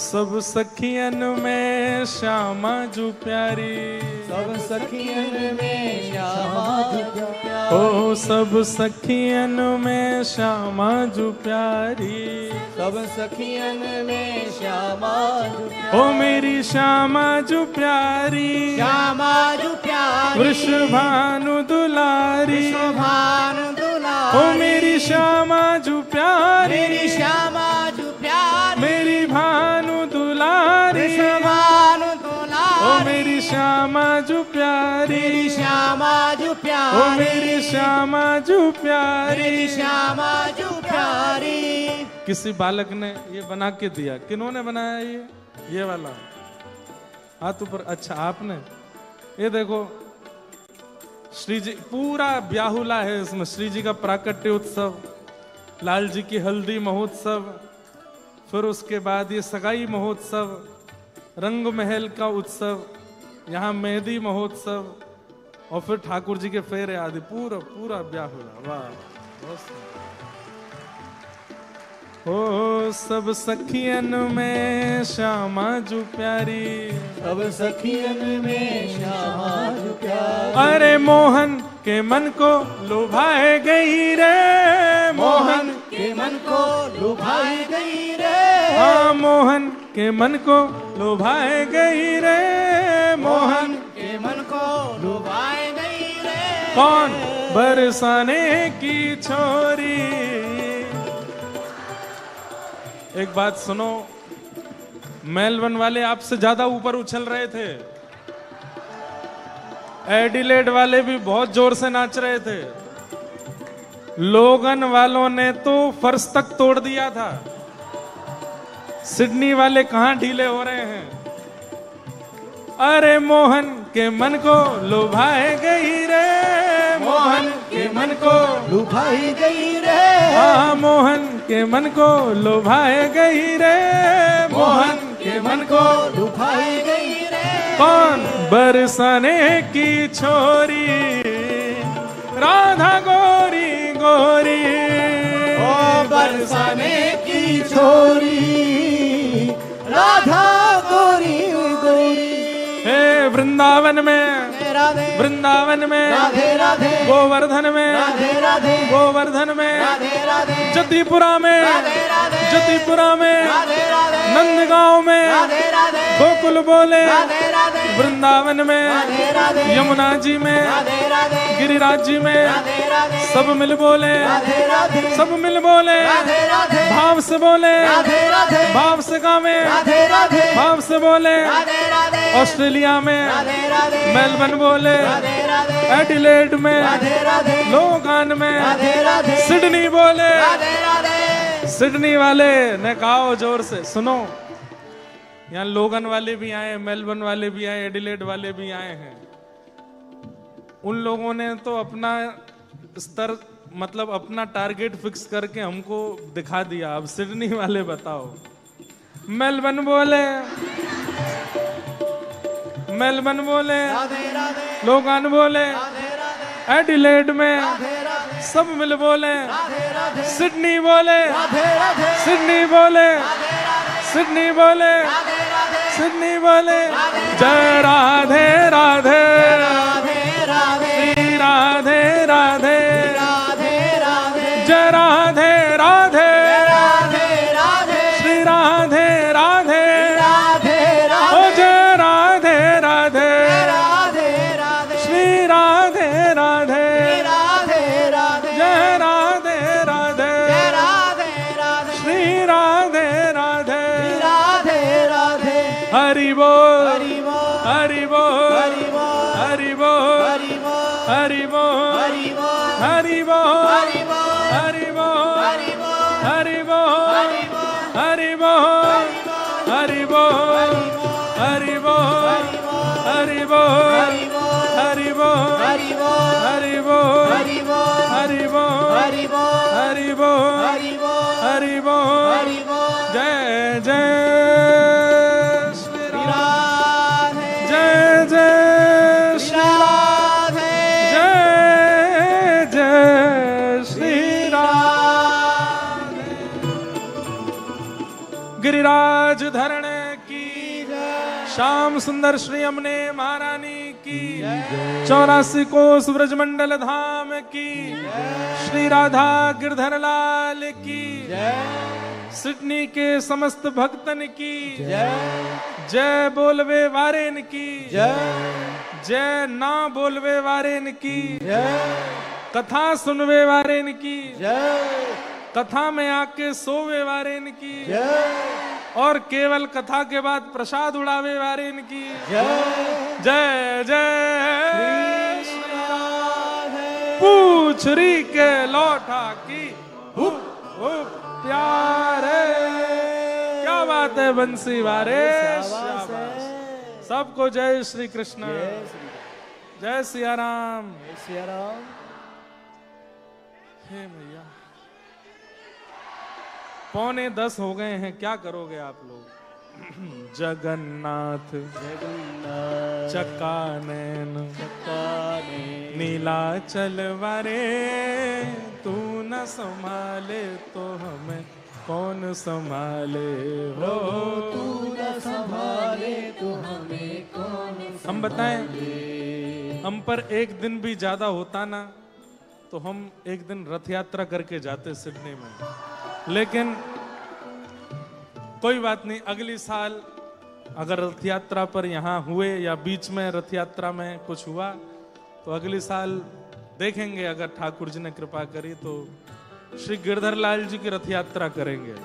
सब सखियन में श्यामा जू प्यारी, सब सखियन में श्यामा जू प्यारी, ओ सब सखियन में श्यामा जू प्यारी, सब सखियन में श्यामा जू प्यारी। ओ मेरी श्यामा जू प्यारी, श्यामा जू प्यारी, वृषभानु दुलारी, भानु दुलारी। ओ मेरी श्यामा जू प्यारी, मेरी श्यामा जू प्यारी, मेरी भानु दुलारी, भानु दुलारी। ओ मेरी श्यामा जू प्यारी, मेरी श्यामा जू प्यारी, ओ मेरी श्यामा जू प्यारी, मेरी श्यामा जू प्यारी। किसी बालक ने ये बना के दिया। किन्होंने बनाया ये वाला हाथ ऊपर? अच्छा आपने। ये देखो श्री जी, पूरा ब्याहुला है इसमें। श्री जी का प्राकट्य उत्सव, लाल जी की हल्दी महोत्सव, फिर उसके बाद ये सगाई महोत्सव, रंग महल का उत्सव, यहाँ मेहंदी महोत्सव, और फिर ठाकुर जी के फेरे आदि, पूरा पूरा ब्याहुला। वाह बहुत सुंदर। ओ सब सखियन में श्यामा जू प्यारी, सब सखियन में श्यामा जू प्यारी। अरे मोहन के मन को लुभाए गई रे, मोहन के मन को लुभाई गई रे, हाँ मोहन के मन को लुभाए गई रे, मोहन के मन को लुभाए गई रे। कौन बरसाने की छोरी। एक बात सुनो, मेलबर्न वाले आपसे ज्यादा ऊपर उछल रहे थे, एडिलेड वाले भी बहुत जोर से नाच रहे थे, लोगन वालों ने तो फर्श तक तोड़ दिया था, सिडनी वाले कहां ढीले हो रहे हैं। अरे मोहन के मन को लुभाए गई रे, मोहन के मन को लुभाई गई रे, हाँ मोहन के मन को लुभाए गई रे, मोहन के मन को लुभाई गई रे। कौन बरसाने की छोरी, राधा गोरी गोरी, ओ बरसाने की छोरी, राधा गोरी गोरी। हे वृंदावन में, राधे वृंदावन में, राधे राधे गोवर्धन में, राधे राधे गोवर्धन में, राधे राधे जतिपुरा में, राधे राधे जतिपुरा में, राधे राधे नंदगांव में, राधे राधे गोकुल बोले, राधे राधे वृंदावन में, राधे राधे यमुना जी में, राधे राधे गिरिराज जी में, राधे राधे सब मिल बोले, राधे राधे सब मिल बोले, राधे राधे भाव से बोले, राधे राधे भाव से गावे, राधे राधे भाव से बोले, राधे राधे ऑस्ट्रेलिया में, राधे राधे मेलबर्न बोले, राधे राधे एडिलेड में, राधे राधे लोगान में, राधे राधे सिडनी बोले, राधे राधे। सिडनी वाले ने कहा जोर से सुनो, यहाँ लोगन वाले भी आए, मेलबर्न वाले भी आए, एडिलेड वाले भी आए हैं। उन लोगों ने तो अपना स्तर मतलब अपना टारगेट फिक्स करके हमको दिखा दिया। अब सिडनी वाले बताओ। मेलबर्न बोले, मेलबर्न बोले, राधे राधे लोगान बोले, राधे राधे एडिलेड में, राधे राधे सब मिल बोले, राधे राधे सिडनी बोले, राधे राधे सिडनी बोले, सिडनी बोले, सिडनी बोले, जय राधे राधे, राधे राधे श्री राधे राधे, राधे राधे जय राधे राधे, राधे राधे श्री राधे राधे, राधे ओ जय राधे राधे, राधे राधे श्री राधे राधे, राधे राधे जय राधे राधे, राधे राधे श्री राधे राधे, राधे राधे हरि बोल, हरि बोल हरि बोल, हरि बोल हरि बोल, हरि बोल हरि बोल, हरि बोल हरि बोल, हरि बोल हरि बोल, हरि बोल, हरि बोल, हरि बोल, हरि बोल, हरि बोल, हरि बोल, हरि बोल, हरि बोल, हरि बोल, हरि बोल, हरि बोल, हरि बोल, हरि बोल, हरि बोल, जय जय श्री राम, जय जय श्री राम, जय जय श्री राम। गिरिराज धरणे की, श्याम सुंदर श्री यमुने महारानी की, 84 कोस ब्रजमंडल धाम की, श्री राधा गिरधर लाल की, सिडनी के समस्त भक्तन की, जय बोलवे वारेन की, जय ना बोलवे वारेन की, कथा सुनवे वारेन की, कथा में आके सोवे वारेन की, और केवल कथा के बाद प्रसाद उड़ावे वारेन की, जय जय श्री राधे। पूछरी के लौटा की, हुप हुप प्यारे, क्या बात है बंसी वारे, शाबाश। सबको जय श्री कृष्ण, जय सिया राम, सिया राम। हे मैया 9:45 हो गए हैं, क्या करोगे आप लोग। जगन्नाथ जगन्नाथ चकानैन काने नीलाचल वारे, तू न संभाले तो हमें कौन संभाले हो। तू न संभाले तो हमें कौन। हम बताएं, हम पर एक दिन भी ज्यादा होता ना तो हम एक दिन रथ यात्रा करके जाते सिडनी में, लेकिन कोई बात नहीं, अगली साल अगर रथ यात्रा पर यहाँ हुए या बीच में रथ यात्रा में कुछ हुआ तो अगली साल देखेंगे, अगर ठाकुर जी ने कृपा करी तो श्री गिरधर लाल जी की रथ यात्रा करेंगे।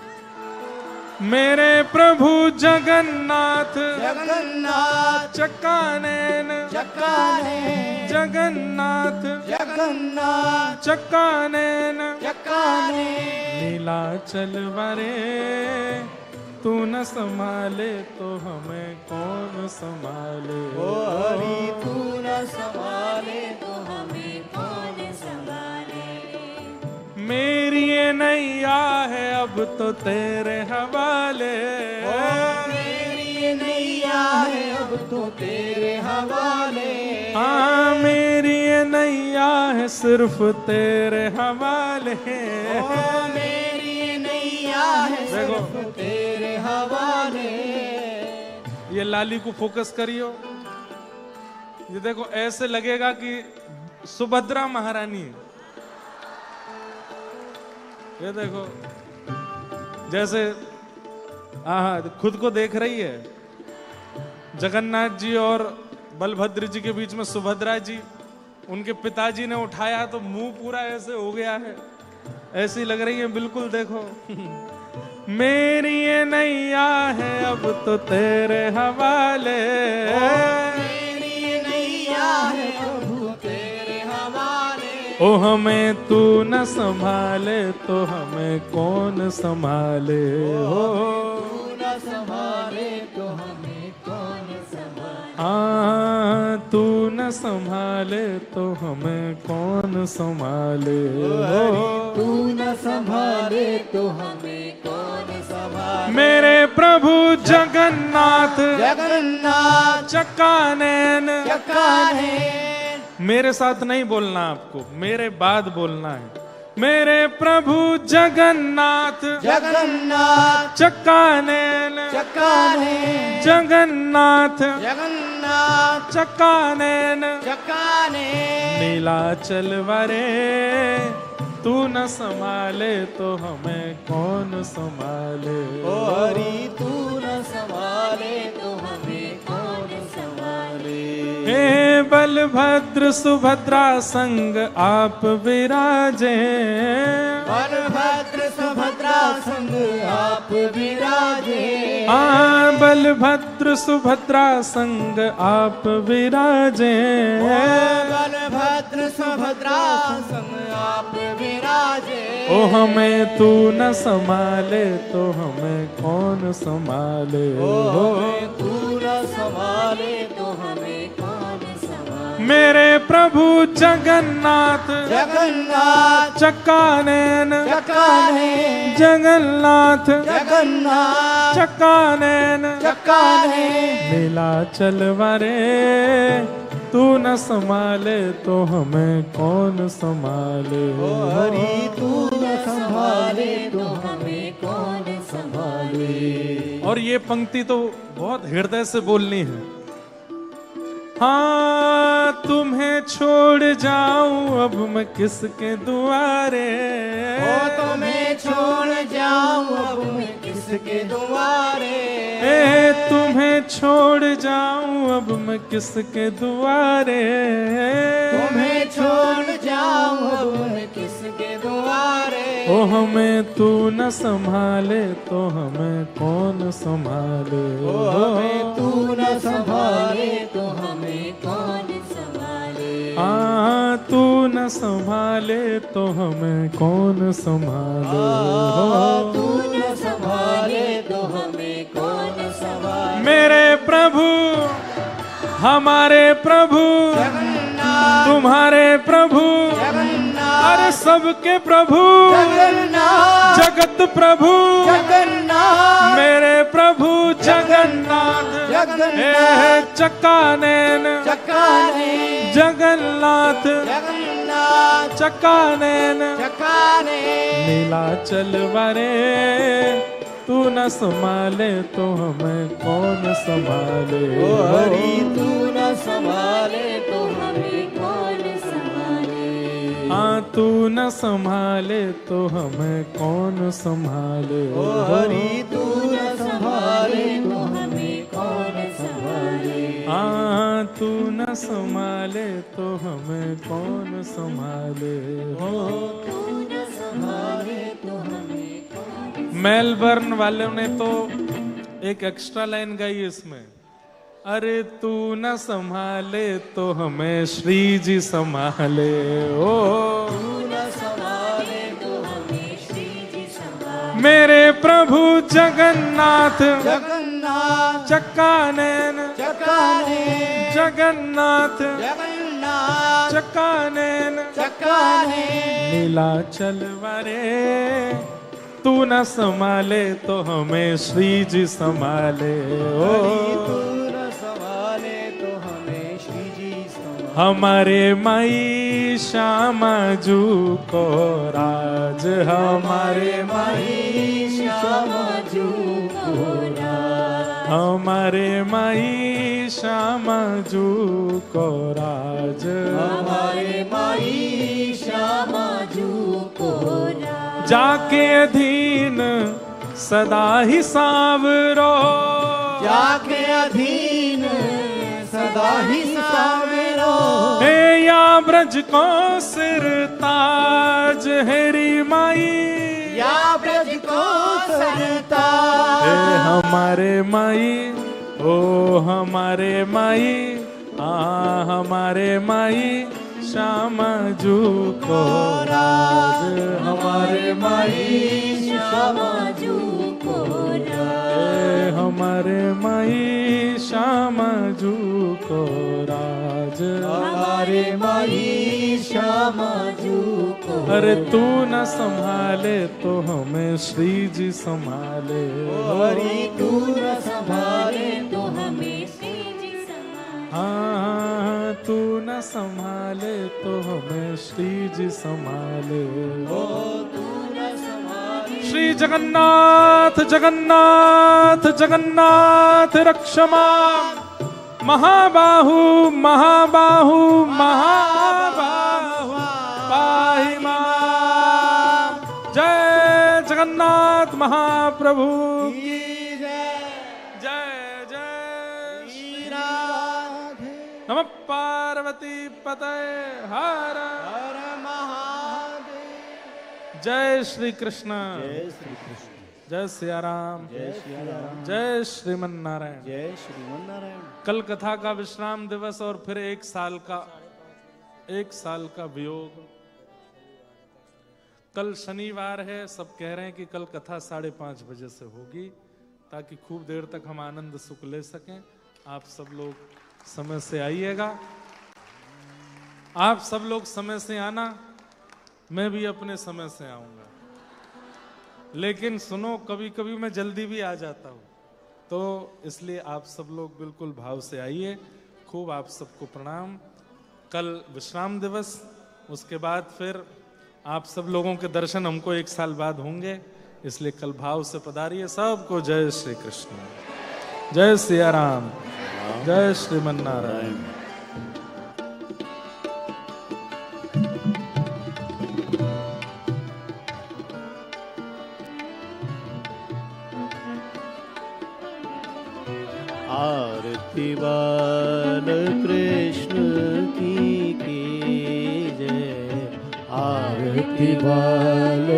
मेरे प्रभु जगन्नाथ जगन्नाथ चकानैन चकाने जगन्नाथ जगन्नाथ चकानैन चकाने नीलाचल वारे, तू न संभाले तो हमें कौन संभाले। ओ हरि तू न संभाले तो हमें कौन संभाले। मेरी ये नैया है अब तो तेरे हवाले, ओ मेरी नैया है अब तो तेरे हवाले। हाँ मेरी ये नैया है सिर्फ तेरे हवाले। ओ मेरी नैया है सिर्फ तेरे हवाले। ये लाली को फोकस करियो, ये देखो ऐसे लगेगा कि सुभद्रा महारानी है। ये देखो जैसे खुद को देख रही है। जगन्नाथ जी और बलभद्र जी के बीच में सुभद्रा जी, उनके पिताजी ने उठाया तो मुंह पूरा ऐसे हो गया है, ऐसी लग रही है बिल्कुल। देखो मेरी ये नैया है अब तो तेरे हवाले, मेरी नैया है प्रभु तेरे हवाले। ओ हमें तू न संभाले तो हमें कौन संभाले हो। तू न संभाले तो हमें कौन संभाले। तू न संभाले तो हमें कौन संभाले हो। तू न संभाले तो हमें कौन संभाले। मेरे प्रभु जगन्नाथ जगन्नाथ चक्कानैन। चक्कानैन। मेरे साथ नहीं बोलना आपको, मेरे बाद बोलना है। मेरे प्रभु जगन्नाथ जगन्नाथ चक्कानैन। चक्कानैन। जगन्नाथ जगन्नाथ चक्कानैन। चक्कानैन। नीलाचल वरे तू न संभाले तो हमें कौन संभाले। ओ हरि तू न संभाले तो हमें कौन संभाले। हे बलभद्र सुभद्रा संग आप विराजे। बलभद्र सुभद्रा संग आप विराजे। बलभद्र सुभद्रा संग आप विराजे। बलभद्र सुभद्रा संग आप विराजे। ओ हमें तू न संभाले तो हमें कौन संभाले ओ हो। हमें तू न संभाले तो हमें कौन संभाले। मेरे प्रभु जगन्नाथ जगन्नाथ चक्कानैन। चक्कानैन। जगन्नाथ जगन्नाथ चक्कानैन। चक्कानैन। नीलाचल वरे तू न संभाले तो हमें कौन संभाले ओ हरि तू न संभाले तो हमें कौन संभाले। और ये पंक्ति तो बहुत हृदय से बोलनी है। हाँ तुम्हें छोड़ जाऊं अब मैं किसके दुआरे। ओ तुम्हें छोड़ जाऊं अब मैं किसके दुआरे। तुम्हें छोड़ जाऊं अब मैं किसके दुआरे। तुम्हें छोड़ जाऊं अब मैं किसके दुआरे। ओ हमें तू न संभाले तो हमें कौन संभाले। ओ हमें तू न संभाले तो हमें कौन संभाले। तू न संभाले तो हमें कौन संभाले। तू न संभाले तो हमें कौन संभाले। मेरे प्रभु हमारे प्रभु जगन्नाथ तुम्हारे प्रभु जगन्नाथ। अरे सबके प्रभु जगन्नाथ जगत प्रभु जगन्नाथ। मेरे प्रभु जगन्नाथ। जगन्नाथ चक्कानैन। चक्कानैन। जगन्नाथ जगन्नाथ चक्कानैन। चक्कानैन। नीलाचल वरे तू न संभाले तो हमें कौन संभाले। ओ हरि तू न संभाले तो हमें कौन संभाले। तू न संभाले तो हमें कौन संभाले। ओ हरि तू न संभाले तो हमें कौन संभाले। तू न संभाले तो हमें कौन संभाले हो। तू न संभाले तो हमें कौन। मेलबर्न वालों ने तो एक एक्स्ट्रा लाइन गाई इसमें। अरे तू न संभाले तो हमें श्री जी संभाले। ओ तू न संभाले तो हमें श्री जी संभाले। मेरे प्रभु जगन्नाथ जगन्नाथ चक्कानैन। चक्कानैन। जगन्नाथ जगन्नाथ चक्कानैन। चक्कानैन। नीलाचल वरे तू न संभाले तो हमें श्री जी संभाले। ओ तू न संभाले तो हमें श्री जी संभाले। हमारे माई श्यामा जू को राज, हमारे माई श्यामा जू को राज, हमारे माई श्यामा जू को राज, हमारे माई श्यामा जू को राज, जाके अधीन सदा ही सांवरो, जाके अधीन सदा ही सांवरो, हे या ब्रज को सिर ताज हेरी माई, या ब्रज को सरता, हे हमारे माई, ओ हमारे माई, हमारे माई श्यामा जू को राज, हमारे माई श्यामा जू को राज, हमारे माई श्यामा जू को राज, हमारे माई श्यामा जू को। अरे तू न संभाले तो हमें श्री जी संभाले, हरि तू न संभाले तो हमें श्री जी संभाले, हाँ तू न संभाले तो हमें श्री जी संभाले, ओ तू न संभाले। श्री जगन्नाथ जगन्नाथ जगन्नाथ रक्षमा, महाबाहु महाबाहु महाबाहु पाहि मां। जय जगन्नाथ महाप्रभु की जय, जय जय श्री राधे, नमः पार्वती पतये हर हर महादेव। जय श्री कृष्ण, जय श्री कृष्ण, जय सिया राम, जय श्री राम, जय श्रीमन नारायण। जय श्रीमन नारायण। कल कथा का विश्राम दिवस और फिर एक साल का वियोग। कल शनिवार है, सब कह रहे हैं कि कल कथा 5:30 बजे से होगी ताकि खूब देर तक हम आनंद सुख ले सकें। आप सब लोग समय से आइएगा, आप सब लोग समय से आना, मैं भी अपने समय से आऊंगा। लेकिन सुनो, कभी कभी मैं जल्दी भी आ जाता हूँ, तो इसलिए आप सब लोग बिल्कुल भाव से आइए। खूब आप सबको प्रणाम। कल विश्राम दिवस, उसके बाद फिर आप सब लोगों के दर्शन हमको 1 साल बाद होंगे, इसलिए कल भाव से पधारिए। सबको जय श्री कृष्ण, जय सिया राम, जय श्रीमन नारायण। आरती बाल कृष्ण की जय, आरती बाल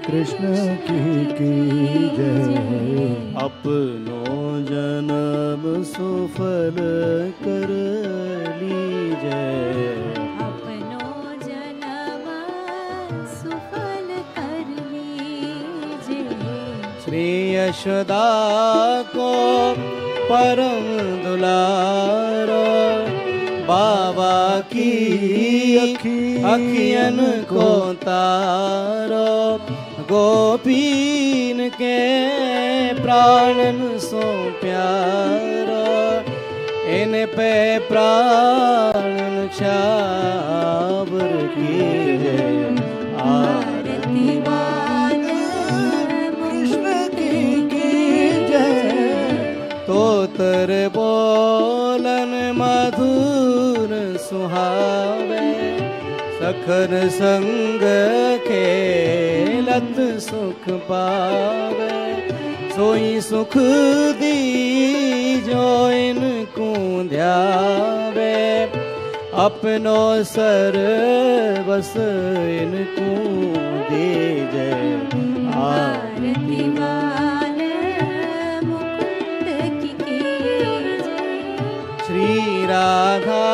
कृष्ण की जय। अपनो जन्म सुफल कर लीजय, अपनो जन्म सुफल कर लीजिए। श्री यशोदा को परम दुलारो, बाबा की अखियन को तारो, गोपीन के प्राणन सो प्यारो, इन पे प्राणन छावर की जय। आरती बाल कृष्ण की जय। तोतर बोलन मधुर सुहावे, सखन संग खेलत सुख पावे, सोई सुख दी जो इनको ध्यावे, अपनो सर्वस इनको दे जय। आरती बाल मुकुंद की जय। श्री राधा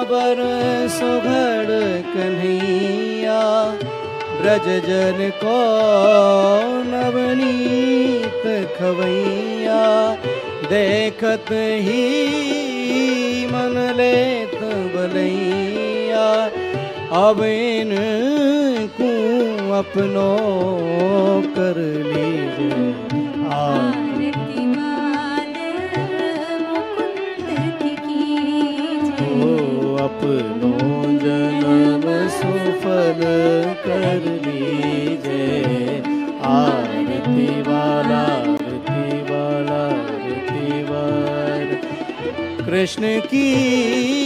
बर सुघड़ कन्हैया, ब्रज जन को नवनीत खवैया, देखत ही मन लेत बलैया, अब इनको अपनो कर लीजिए। आरती बाल मुकुंद की जय। अपनो जन्म सुफल कर लीजे। आरती वाला आरती वाला आरती वाला। कृष्ण की